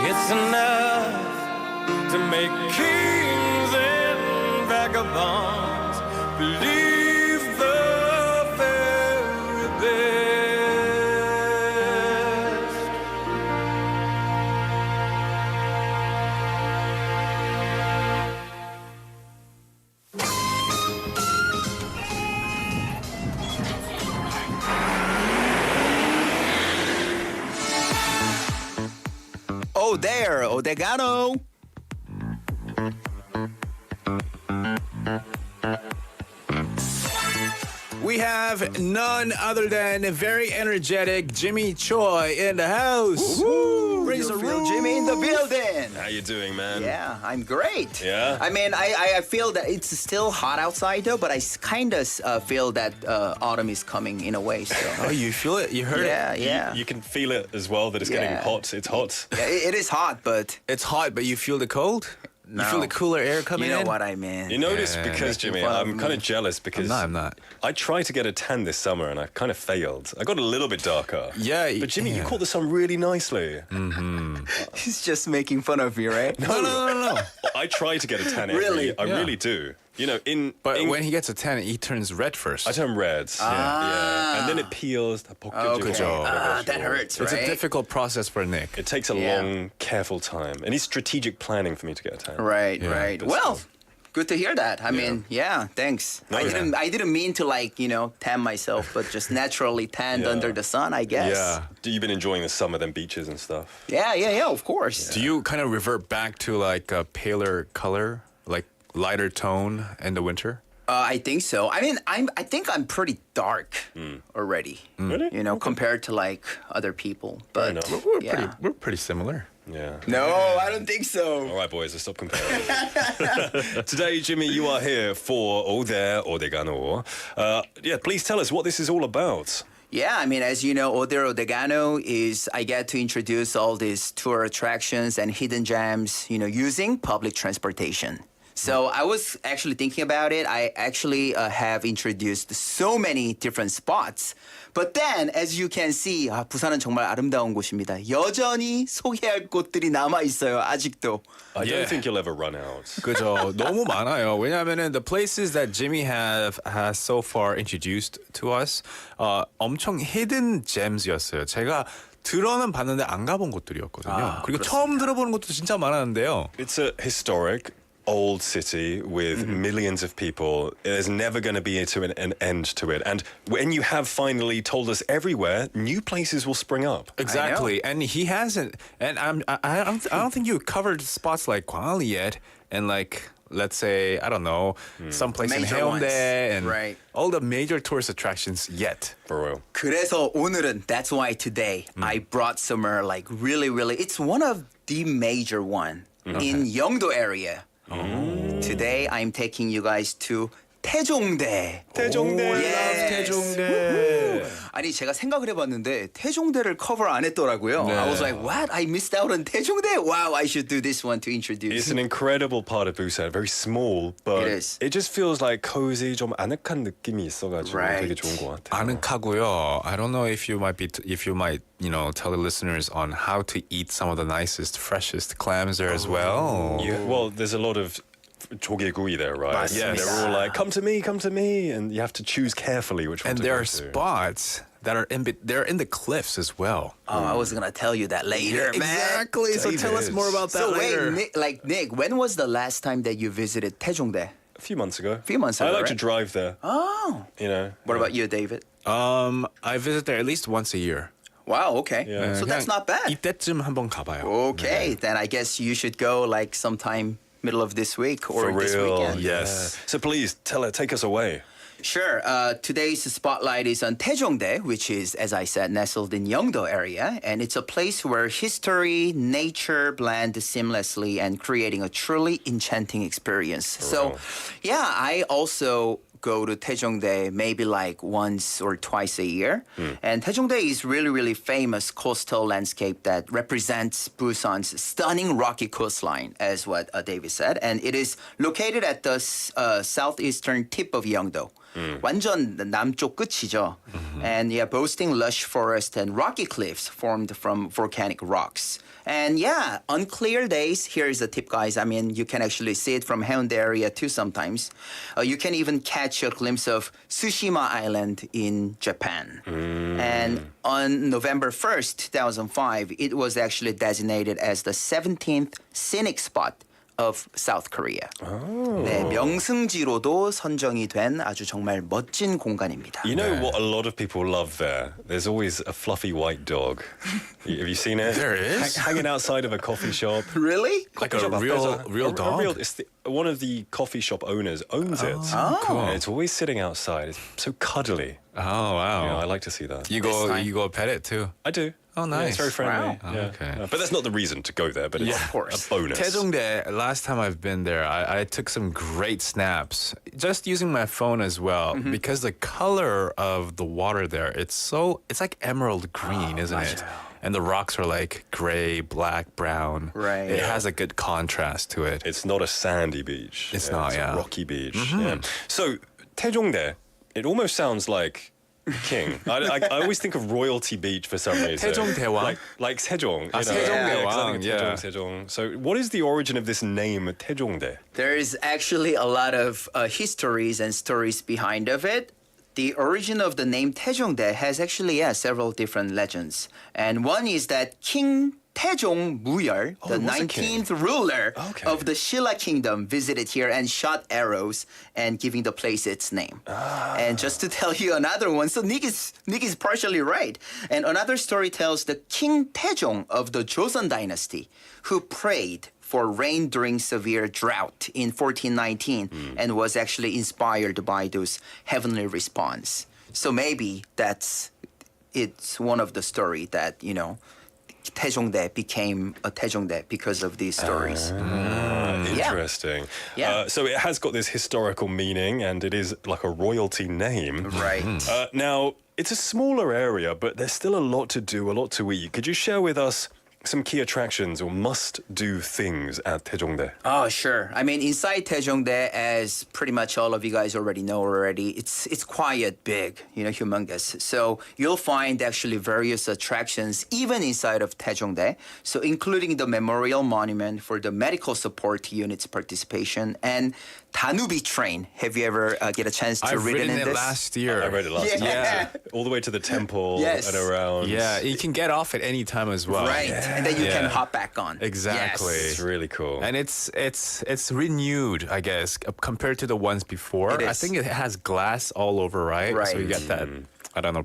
It's enough to make kings and vagabonds believe the very best. Oh, there, Odega노. We have none other than a very energetic Jimmy Choi in the house. Raise the room, Jimmy in the building. How you doing, man? Yeah, I'm great. Yeah? I mean, I feel that it's still hot outside though, but I kind of feel that autumn is coming in a way. So. Oh, you feel it? You heard Yeah, it? yeah. You can feel it as well that it's getting Yeah. hot. It's hot. Yeah, it is hot, but It's hot, but you feel the cold? You feel the cooler air coming you know in? what I mean. You notice Yeah, because, making Jimmy, fun of I'm kind me. of jealous because I'm not. I tried to get a tan this summer and I kind of failed. I got a little bit darker. Yeah, But Jimmy, you yeah. caught the sun really nicely. He's just making fun of me, right? No. I try to get a tan Really? I Yeah. really do. You know, But in- when he gets a tan, he turns red first. I turn red. Yeah. And then it peels. Okay. That hurts, It's right? a difficult process for Nick. It takes a Yeah. long, careful time. And it's strategic planning for me to get a tan. Right, Yeah, right. but Well, still. good to hear that. I mean, yeah, thanks. No, I didn't mean to tan myself, but just naturally tanned Yeah. under the sun, I guess. Yeah. You've been enjoying the summer, then beaches and stuff. Yeah, of course. Do you kind of revert back to like a paler color, like lighter tone in the winter? I think so. I mean, I think I'm pretty dark already. Really? You know, compared to like other people. But enough. yeah. We're pretty similar. Yeah. No, I don't think so. All right, boys, let's stop comparing. Today, Jimmy, you are here for Odega노. Yeah, please tell us what this is all about. Yeah, I mean, as you know, Odega노 is I get to introduce all these tour attractions and hidden gems, using public transportation. So I was actually thinking about it. I actually have introduced so many different spots. But then, as you can see, 부산은 정말 아름다운 곳입니다. 여전히 소개할 곳들이 남아 있어요. 아직도. I Yeah. don't think you'll ever run out. 그죠. 너무 많아요. 왜냐하면은 the places that Jimmy has so far introduced to us 엄청 hidden gems였어요. 제가 들어는 봤는데 안 가본 곳들이었거든요. 그리고 처음 들어보는 곳도 진짜 많았는데요. It's a historic, old city with millions of people. There's never going to be an end to it. And when you have finally told us everywhere, new places will spring up. Exactly, and he hasn't. And I don't think you covered spots like Gwangli yet, and like let's say I don't know, someplace in Major Haeundae ones. and Right. all the major tourist attractions yet. For real. 그래서 오늘은 that's why today I brought somewhere like really, it's one of the major one in Yeongdo area. Today I'm taking you guys to 태종대. 태종대. Yes. 태종대. 아니 제가 생각을 해봤는데 태종대를 커버 안 했더라고요. I was like, what? I missed out on 태종대? Wow, I should do this one to introduce. It's an incredible part of Busan. Very small, but It is. it just feels like cozy, 좀 아늑한 느낌이 있어가지고 Right. 되게 좋은 것 같아요. 아늑하고요. I don't know if you might tell the listeners on how to eat some of the nicest, freshest clams there as well. Yeah, well, there's a lot of 조개구이 there, right? 맞습니다. They're all like, come to me, and you have to choose carefully which one And to there go are to. spots that are they're in the cliffs as well. Oh, I was gonna tell you that later, man. Exactly. So tell us more about that So later. wait, Nick, when was the last time that you visited 태종대? A few months ago. Few months I ago, like to right? drive there. Oh. You know. What about you, David? I visit there at least once a year. Wow, okay. Yeah. So that's not bad. 이때쯤 한번 가봐요. Okay, then I guess you should go like sometime middle of this week or For this real. weekend. Yes. So please take us away. Sure. Today's spotlight is on Taejongdae, which is, as I said, nestled in Yeongdo area, and it's a place where history, nature blend seamlessly and creating a truly enchanting experience. So, yeah, I also go to Taejongdae maybe like once or twice a year. And Taejongdae is really, really famous coastal landscape that represents Busan's stunning rocky coastline, as what David said. And it is located at the southeastern tip of Yeongdo. 완전 남쪽 끝이죠. And yeah, boasting lush forest and rocky cliffs formed from volcanic rocks. And yeah, on clear days, here's a tip, guys. I mean, you can actually see it from Haeundae area too sometimes. You can even catch a glimpse of Tsushima Island in Japan. And on November 1st, 2005, it was actually designated as the 17th scenic spot of South Korea. 네, 명승지로도 선정이 된 아주 정말 멋진 공간입니다. You know what a lot of people love there? There's always a fluffy white dog. Have you seen it? There is? Hanging outside of a coffee shop. Really? Like a real dog? One of the coffee shop owners owns it. Cool. And it's always sitting outside. It's so cuddly. Oh, wow. Yeah, I like to see that. You go pet it too? I do. Oh, nice. Yeah, it's very friendly. Wow. Yeah. Okay. But that's not the reason to go there, but it's of course. a bonus. Taejongdae, last time I've been there, I took some great snaps, just using my phone as well, because the color of the water there, it's like emerald green, isn't it? And the rocks are like gray, black, brown. Right. It has a good contrast to it. It's not a sandy beach. It's not, it's yeah. a rocky beach. Yeah. So, Taejongdae, it almost sounds like king. I always think of royalty beach for some reason. 태종대왕? Like Sejong. Sejongdaewang, yeah. Sejong. So what is the origin of this name, Taejongdae? There is actually a lot of histories and stories behind of it. The origin of the name Taejongdae has actually several different legends. And one is that King Taejong Muyal, the 19th ruler of the Shilla Kingdom, visited here and shot arrows and giving the place its name. And just to tell you another one, so Nick is partially right. And another story tells the King Taejong of the Joseon dynasty, who prayed for rain during severe drought in 1419 and was actually inspired by those heavenly response. So maybe it's one of the story that, Taejongdae became a Taejongdae because of these stories. Interesting. Yeah. So it has got this historical meaning and it is like a royalty name. Right. Now, it's a smaller area, but there's still a lot to do, a lot to eat. Could you share with us some key attractions or must-do things at Taejongdae? Oh, sure. I mean, inside Taejongdae, as pretty much all of you guys already know already, it's quite big, humongous. So you'll find actually various attractions even inside of Taejongdae. So including the memorial monument for the medical support unit's participation and Danubi train. Have you ever get a chance to read ridden in it this? last year. I read it last year. Yeah. All the way to the temple Yes. and around. Yeah, you can get off at any time as well. Right. And then you can hop back on. Exactly. Yes. It's really cool. And it's renewed, I guess, compared to the ones before. It is. I think it has glass all over, right? So Right. you get that,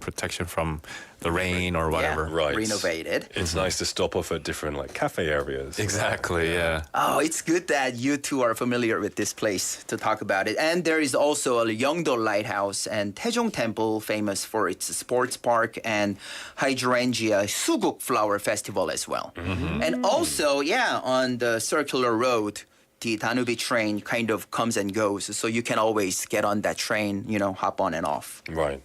protection from the rain or whatever. Right. Renovated. It's nice to stop off at different cafe areas. Exactly, yeah. Oh, it's good that you two are familiar with this place to talk about it. And there is also a Yeongdo Lighthouse and Taejong Temple, famous for its sports park and hydrangea Suguk Flower Festival as well. And also, on the circular road, the Danubi train kind of comes and goes, so you can always get on that train, hop on and off. Right.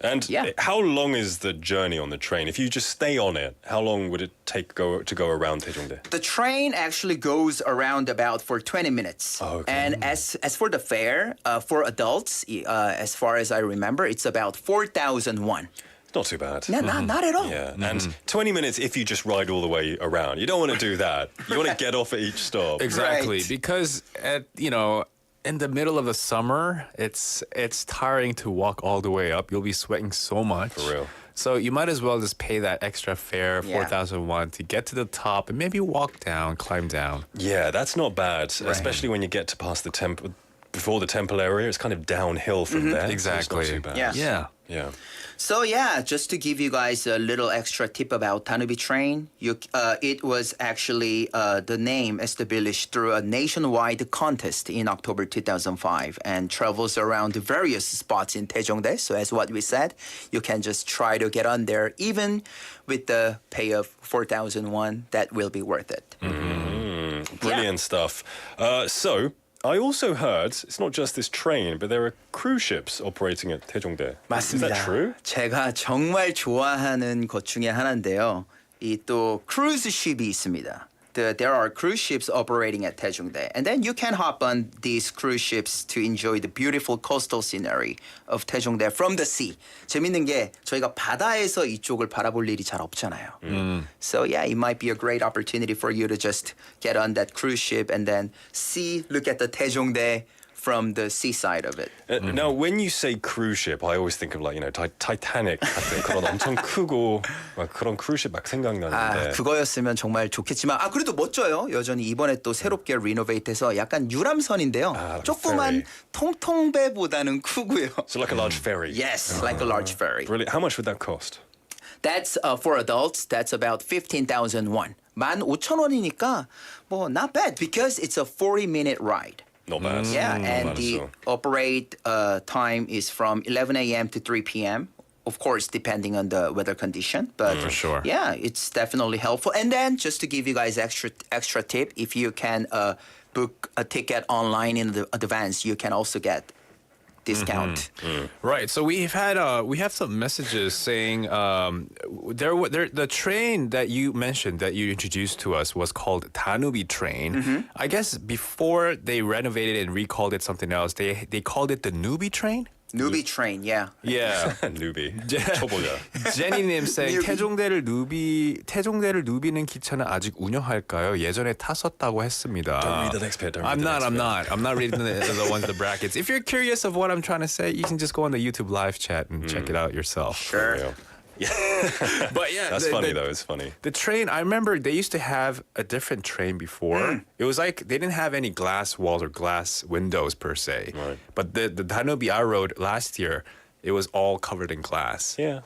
And how long is the journey on the train? If you just stay on it, how long would it take to go around Taejongdae? The train actually goes around about for 20 minutes. Oh, okay. And as for the fare, for adults, as far as I remember, it's about 4,000 won. Not too bad. No, not at all. Yeah, and 20 minutes if you just ride all the way around. You don't want to do that. You want to get off at each stop. Exactly, Right. because in the middle of the summer, it's tiring to walk all the way up. You'll be sweating so much. For real. So you might as well just pay that extra fare, 4,001, to get to the top and maybe walk down, climb down. Yeah, that's not bad, especially when you get to past the temple. Before the temple area, it's kind of downhill from there. Exactly. So it's not too bad. Yeah. So just to give you guys a little extra tip about Danubi train, it was actually the name established through a nationwide contest in October 2005 and travels around various spots in Taejongdae. So as what we said, you can just try to get on there, even with the pay of 4,001. That will be worth it. Brilliant stuff. So, I also heard it's not just this train, but there are cruise ships operating at Taejongdae. 맞습니다. Is that true? 제가 정말 좋아하는 것 중에 하나인데요. 이 또 cruise ship이 있습니다. There are cruise ships operating at Taejongdae, and then you can hop on these cruise ships to enjoy the beautiful coastal scenery of Taejongdae from the sea. 재밌는 게 저희가 바다에서 이쪽을 바라볼 일이 잘 없잖아요. So yeah, it might be a great opportunity for you to just get on that cruise ship and then look at the Taejongdae from the seaside of it. Now, when you say cruise ship, I always think of like, Titanic 같은 그런 엄청 크고 막 그런 크루즈십 막 생각나는데. 그거였으면 정말 좋겠지만 그래도 멋져요. 여전히 이번에 또 새롭게 리노베이트해서 약간 유람선인데요. 조그만 통통배보다는 크고요. So like a large ferry. Yes, like a large ferry. Brilliant. How much would that cost? That's for adults. That's about 15,000 won. 15,000원이니까 뭐 not bad because it's a 40-minute ride. Not bad. Yeah, and the operate time is from 11 a.m. to 3 p.m. Of course, depending on the weather condition. But for sure. Yeah, it's definitely helpful. And then just to give you guys extra tip, if you can book a ticket online in advance, you can also get discount. Right. So we have some messages saying the train that you mentioned that you introduced to us was called Danubi train. I guess before they renovated it and recalled it something else, they called it the Newbie train. Newbie train, yeah. Yeah. Newbie. 초보자. 제니님 saying 태종대를 누비는 기차는 아직 운영할까요? 예전에 탔었다고 했습니다. Don't read the next bit. I'm not reading the ones the brackets. If you're curious of what I'm trying to say, you can just go on the YouTube live chat and check it out yourself. Sure. But yeah, that's funny though. It's funny. The train, I remember they used to have a different train before. It was like they didn't have any glass walls or glass windows per se. Right. But the Danubi I rode last year, it was all covered in glass. Yeah.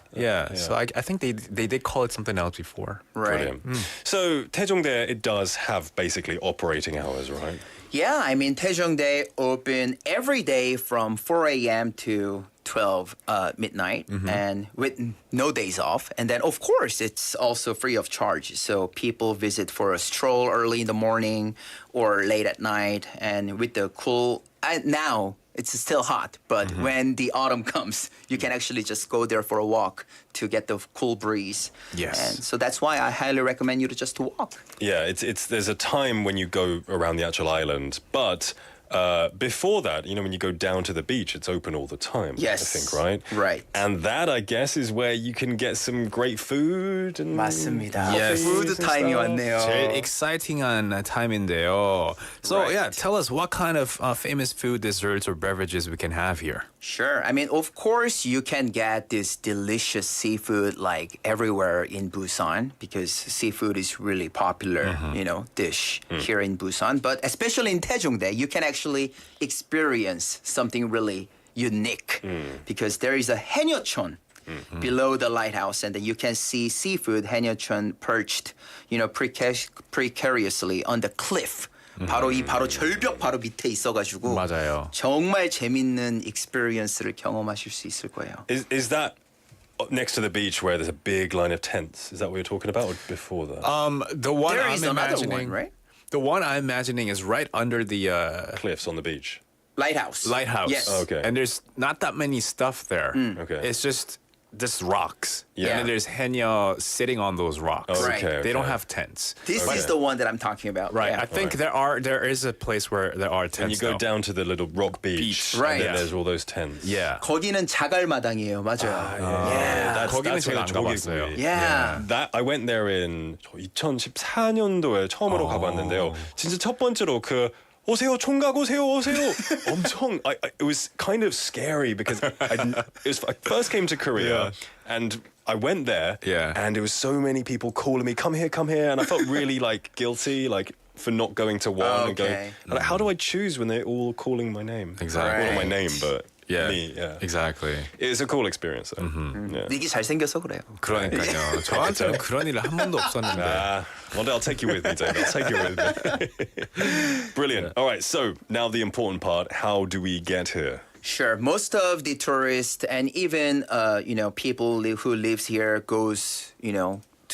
So I think they did call it something else before. Right. So Taejongdae, it does have basically operating hours, right? Yeah, I mean, Taejongdae open every day from 4 a.m. to 12 midnight and with no days off. And then, of course, it's also free of charge. So people visit for a stroll early in the morning or late at night. And with the cool, now it's still hot, but when the autumn comes, you can actually just go there for a walk to get the cool breeze. Yes. And so that's why I highly recommend you to just walk. Yeah, it's there's a time when you go around the actual island, but before that, when you go down to the beach, it's open all the time. Yes. I think, right? Right. And that, I guess, is where you can get some great food and 맞습니다. Yes. Food 타임이 왔네요. 제일 exciting한 time인데요. So yeah, tell us what kind of famous food, desserts, or beverages we can have here. Sure. I mean, of course, you can get this delicious seafood like everywhere in Busan because seafood is really popular, dish here in Busan. But especially in Taejongdae, you can actually experience something really unique because there is a haenyeocheon below the lighthouse, and then you can see seafood haenyeocheon perched, precariously on the cliff. 바로 절벽 바로 밑에 있어가지고 맞아요. 정말 재밌는 experience를 경험하실 수 있을 거예요. Is that next to the beach where there's a big line of tents? Is that what you're talking about, or before that? The one There I'm is another imagining, one, right? The one I'm imagining is right under the Cliffs on the beach. Lighthouse. Lighthouse. Yes. Okay. And there's not that many stuff there. Okay. It's just rocks. Yeah. And then there's haenyeo sitting on those rocks. Oh, Right. okay, They don't okay. have tents. This is the one that I'm talking about. Right. Yeah. I think there is a place where there are tents. And you go though. down to the little rock beach, Right. and then Yeah. there's all those tents. Yeah. 거기는 자갈마당이에요. 맞아요. Yeah, 거기는 that's 제가 안 where 가봤어요. Yeah. That I went there in 2014년도에 처음으로 가봤는데요. 진짜 첫 번째로 오세요 총각 오세요. 엄청 it was kind of scary because I first came to Korea and I went there and there was so many people calling me come here and I felt really guilty for not going to one and going how do I choose when they're all calling my name? Exactly. Well, not my name but Yeah. me. Yeah. Exactly. It's a cool experience. Though. Yeah. 닉이 잘생겨서 그래요. 그러니까요. 저한테는 그런 일을 한 번도 없었는데. One day I'll take you with me, David. I'll take you with me. Brilliant. All right, so now the important part. How do we get here? Sure. Most of the tourists and even people who lives here goes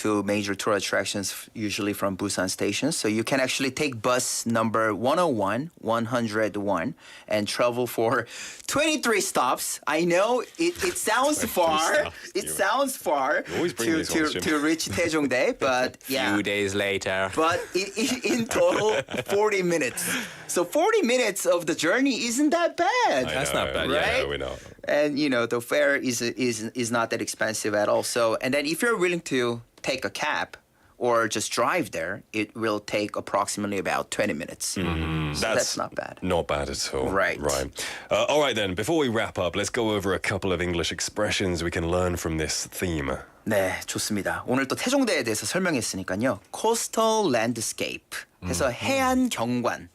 to major tour attractions, usually from Busan stations. So you can actually take bus number 101, 101, and travel for 23 stops. I know it sounds far. It sounds far to reach Taejongdae, but yeah. Few days later. But in total, 40 minutes. So 40 minutes of the journey isn't that bad. That's not bad, right? Yeah, we know. And the fare is not that expensive at all. So, and then if you're willing to take a cab or just drive there, it will take approximately about 20 minutes. So that's not bad. Not bad at all. Right. All right then, before we wrap up, let's go over a couple of English expressions we can learn from this theme. 네, 좋습니다. 오늘 또 태종대에 대해서 설명했으니까요. Coastal landscape 해서 해안 경관.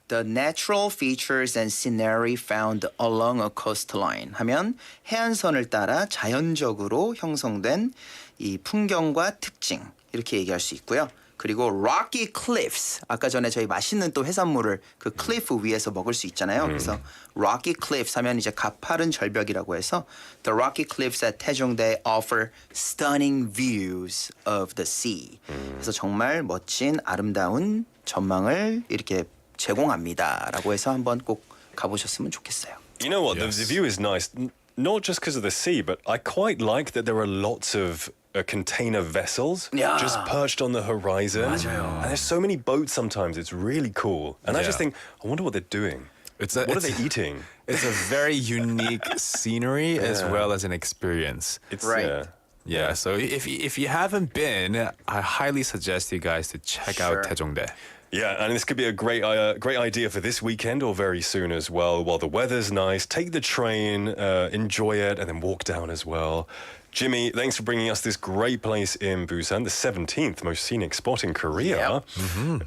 The natural features and scenery found along a coastline 하면 해안선을 따라 자연적으로 형성된 이 풍경과 특징 이렇게 얘기할 수 있고요. 그리고 rocky cliffs 아까 전에 저희 맛있는 또 해산물을 그 클리프 위에서 먹을 수 있잖아요. 그래서 rocky cliffs 하면 이제 가파른 절벽이라고 해서 the rocky cliffs at Taejongdae offer stunning views of the sea. 그래서 정말 멋진 아름다운 전망을 이렇게 제공합니다라고 해서 한번 꼭 가보셨으면 좋겠어요. You know what? The view is nice, not just because of the sea, but I quite like that there are lots of container vessels just perched on the horizon. 맞아요. And there's so many boats sometimes. It's really cool. And I just think, I wonder what they're doing. What are they eating? It's a very unique scenery as well as an experience. It's right. Yeah, so if you haven't been, I highly suggest you guys to check out Taejongdae. Yeah, and this could be a great idea for this weekend or very soon as well. While the weather's nice, take the train, enjoy it, and then walk down as well. Jimmy, thanks for bringing us this great place in Busan, the 17th most scenic spot in Korea. Yep.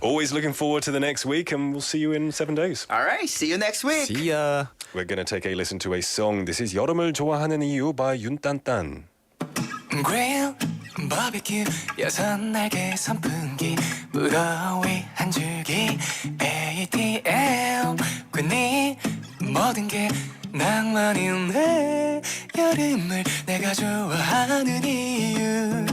Always looking forward to the next week, and we'll see you in 7 days. All right, see you next week. See ya. We're going to take a listen to a song. This is 여름을 좋아하는 이유 by 윤딴딴. Grill, barbecue, 여섯 날개 선풍기, 무더위 한 줄기, ATM, 괜히 모든 게 낭만이네. 여름을 내가 좋아하는 이유.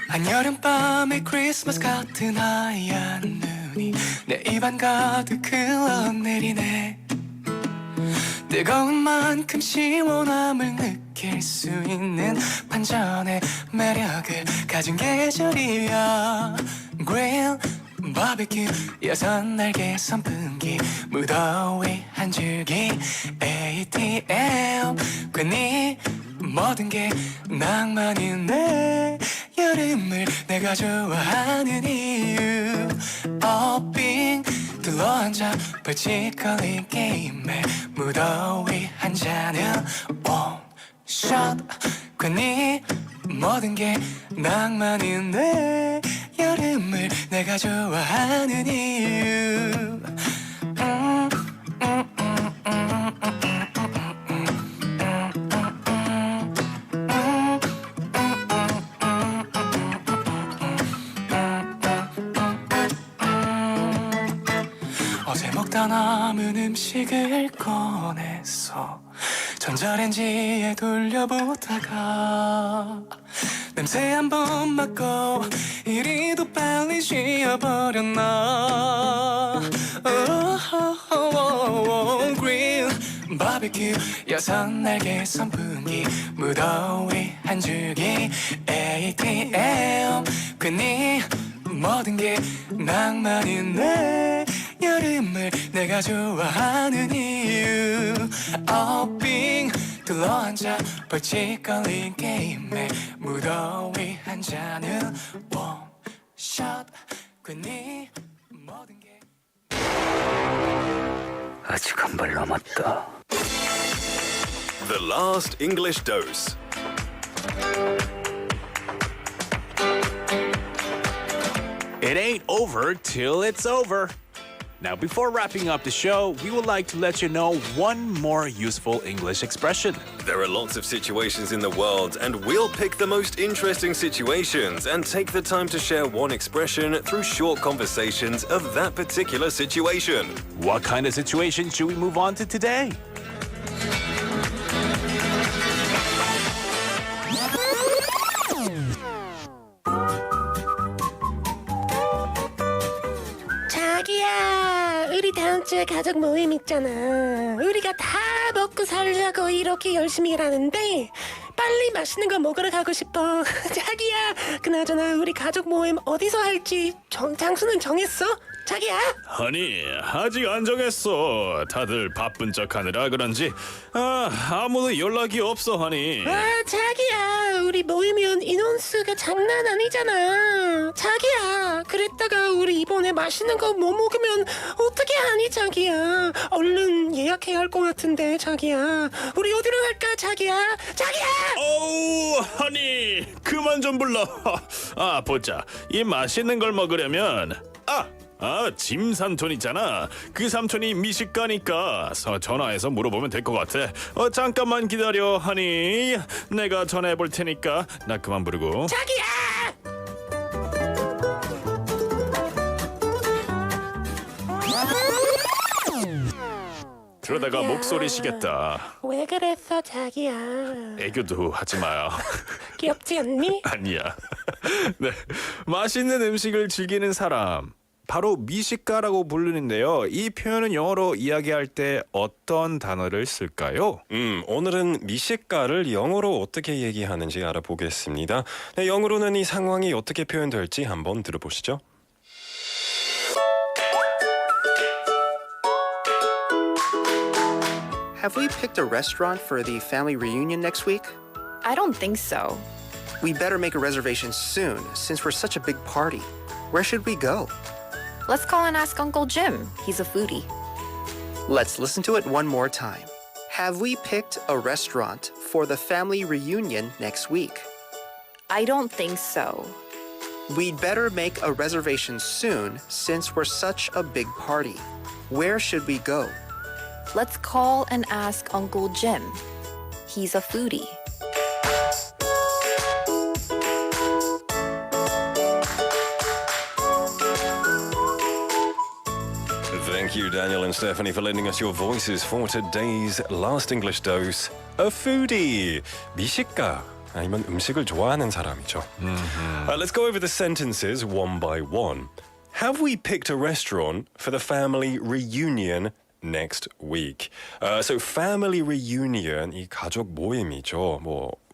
한여름밤의 크리스마스 같은 하얀 눈이 내 입안 가득 흘러내리네. 뜨거운 만큼 시원함을 느낄 수 있는 반전의 매력을 가진 계절이야. Grill, barbecue, 여섯 날개 선풍기, 무더위 한 줄기, ATM, 괜히 모든 게 낭만이네. 여름을 내가 좋아하는 이유. 빙 둘러앉아 벌칙거린 게임에 무더위 한 잔은 원샷. 괜히 모든 게 낭만이네. 여름을 내가 좋아하는 이유. 어제 먹다 남은 음식을 꺼내서 전자레인지에 돌려보다가 냄새 한번 맡고 이리도 빨리 쉬어버렸나. Grill, barbecue, 여섯 날개 선풍기, 무더위 한 줄기, ATM, 괜히 모든 게 낭만이네. 여름을 내가 좋아하는 이유. 빙 둘러앉아 벌칙거린 게임에 무더위 한 잔은 원샷. 괜히 모든 게 아직 한 발 남았다. The last English dose. It ain't over till it's over. Now, before wrapping up the show, we would like to let you know one more useful English expression. There are lots of situations in the world, and we'll pick the most interesting situations and take the time to share one expression through short conversations of that particular situation. What kind of situation should we move on to today? 자기야, 우리 다음 주에 가족 모임 있잖아. 우리가 다 먹고 살려고 이렇게 열심히 일하는데 빨리 맛있는 거 먹으러 가고 싶어. 자기야, 그나저나 우리 가족 모임 어디서 할지 장소는 정했어? 자기야? 아니, 아직 안 정했어. 다들 바쁜 척하느라 그런지 아무도 연락이 없어, 하니. 자기야, 우리 모이면 인원수가 장난 아니잖아. 자기야, 그랬다가 우리 이번에 맛있는 거 못 먹으면 어떻게 하니, 자기야? 얼른 예약해야 할 것 같은데, 자기야. 우리 어디로 갈까, 자기야? 자기야! 어우, 하니, 그만 좀 불러. 보자. 이 맛있는 걸 먹으려면 짐 삼촌 있잖아. 그 삼촌이 미식가니까 전화해서 물어보면 될 것 같아. 잠깐만 기다려, 하니. 내가 전화해 볼 테니까 나 그만 부르고. 자기야! 그러다가 목소리 시겠다. 왜 그랬어, 자기야? 애교도 하지 마요. 귀엽지 않니? 아니야. 네, 맛있는 음식을 즐기는 사람, 바로 미식가라고 부르는데요. 이 표현은 영어로 이야기할 때 어떤 단어를 쓸까요? 오늘은 미식가를 영어로 어떻게 얘기하는지 알아보겠습니다. 네, 영어로는 이 상황이 어떻게 표현될지 한번 들어보시죠. Have we picked a restaurant for the family reunion next week? I don't think so. We better make a reservation soon, since we're such a big party. Where should we go? Let's call and ask Uncle Jim. He's a foodie. Let's listen to it one more time. Have we picked a restaurant for the family reunion next week? I don't think so. We'd better make a reservation soon, since we're such a big party. Where should we go? Let's call and ask Uncle Jim. He's a foodie. Thank you, Daniel and Stephanie, for lending us your voices for today's last English dose. A foodie, 미식가, 아니면 음식을 좋아하는 사람이죠. Let's go over the sentences one by one. Have we picked a restaurant for the family reunion next week? So family reunion, 이 가족 모임이죠.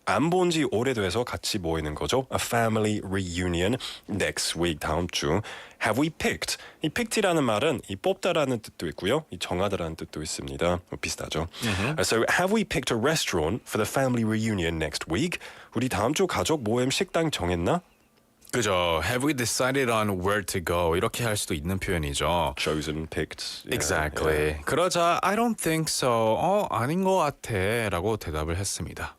안 본 지 오래돼서 같이 모이는 거죠. A family reunion next week, 다음 주. Have we picked? 이 picked이라는 말은 이 뽑다라는 뜻도 있고요. 이 정하다라는 뜻도 있습니다. 비슷하죠. So have we picked a restaurant for the family reunion next week? 우리 다음 주 가족 모임 식당 정했나? 그죠. Have we decided on where to go? 이렇게 할 수도 있는 표현이죠. Chosen, picked. Exactly. Yeah. 그러자 I don't think so. 아닌 것 같아. 라고 대답을 했습니다.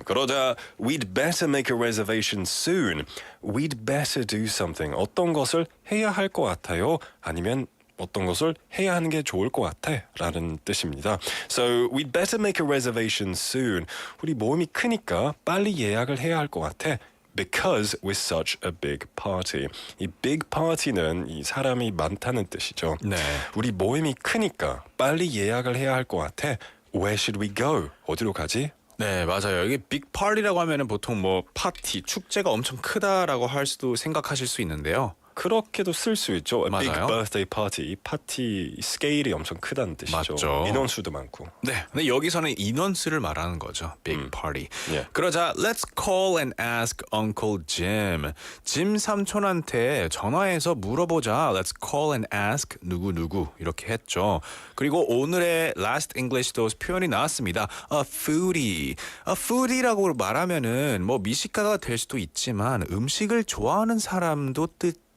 그러자 we'd better make a reservation soon. We'd better do something. 어떤 것을 해야 할 것 같아요. 아니면 어떤 것을 해야 하는 게 좋을 것 같아 라는 뜻입니다. So we'd better make a reservation soon. 우리 모임이 크니까 빨리 예약을 해야 할 것 같아. Because we're such a big party. 이 big party는 이 사람이 많다는 뜻이죠. 네. 우리 모임이 크니까 빨리 예약을 해야 할 것 같아. Where should we go? 어디로 가지? 네, 맞아요. 이게 빅 파티라고 하면은 보통 파티, 축제가 엄청 크다라고 할 수도 생각하실 수 있는데요. 그렇게도 쓸 수 있죠. 맞아요. Big birthday party. 이 파티 스케일이 엄청 크다는 뜻이죠. 맞죠. 인원수도 많고. 네, 근데 여기서는 인원수를 말하는 거죠. Big party. Yeah. 그러자 let's call and ask Uncle Jim. 짐 삼촌한테 전화해서 물어보자. Let's call and ask 누구 이렇게 했죠. 그리고 오늘의 last English dose 표현이 나왔습니다. A foodie. A foodie라고 말하면은 미식가가 될 수도 있지만 음식을 좋아하는 사람도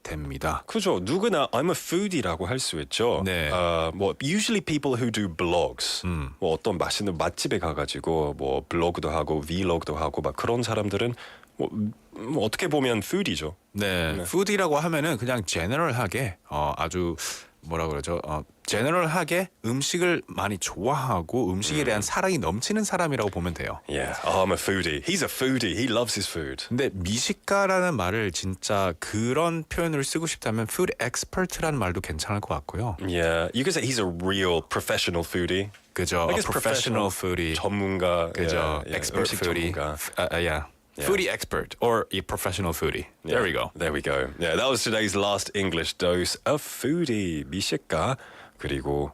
됩니다. 그죠. 누구나 I'm a foodie라고 할 수 있죠. 네. Usually people who do blogs. 어떤 맛있는 맛집에 가가지고 블로그도 하고 vlog도 하고 막 그런 사람들은 어떻게 보면 foodie죠. 네. foodie라고 하면은 그냥 제너럴하게 아주 뭐라 그러죠? 제너럴하게 음식을 많이 좋아하고 음식에 대한 사랑이 넘치는 사람이라고 보면 돼요. Yeah, I'm a foodie. He's a foodie. He loves his food. 근데 미식가라는 말을 진짜 그런 표현으로 쓰고 싶다면 food expert라는 말도 괜찮을 것 같고요. Yeah, you could say he's a real professional foodie. 그죠? I A guess professional foodie. 전문가. 그죠? Yeah, expert 음식 foodie. 전문가. Yeah. Foodie expert or a professional foodie. There we go. There we go. Yeah, that was today's last English dose of foodie. 미식가 그리고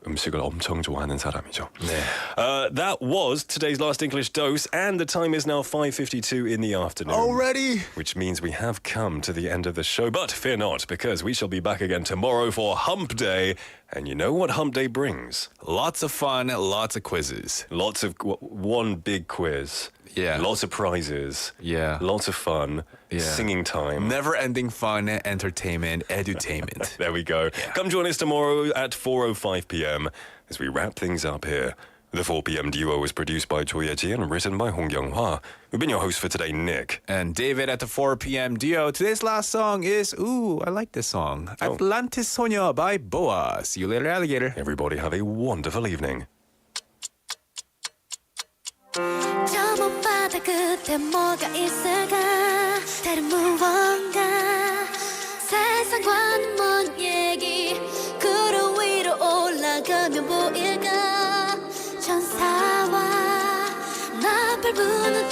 음식을 엄청 좋아하는 사람이죠. 네. That was today's last English dose, and the time is now 5:52 in the afternoon. Already? Which means we have come to the end of the show, but fear not, because we shall be back again tomorrow for Hump Day. And you know what Hump Day brings? Lots of fun, lots of quizzes. Lots of one big quiz. Yeah. Lots of prizes. Yeah. Lots of fun. Yeah. Singing time. Never-ending fun, entertainment, edutainment. There we go. Yeah. Come join us tomorrow at 4:05 p.m. as we wrap things up here. The 4 p.m. duo was produced by Choi Ye-ji and written by Hong Kyung-hwa. We've been your hosts for today, Nick. And David at the 4 p.m. duo. Today's last song is, I like this song. Atlantis Sonya by Boa. See you later, alligator. Everybody have a wonderful evening. 저 못바다 끝에 뭐가 있을까 다른 무언가 세상과는 먼 얘기 구름 위로 올라가면 보일까 천사와 나팔 부는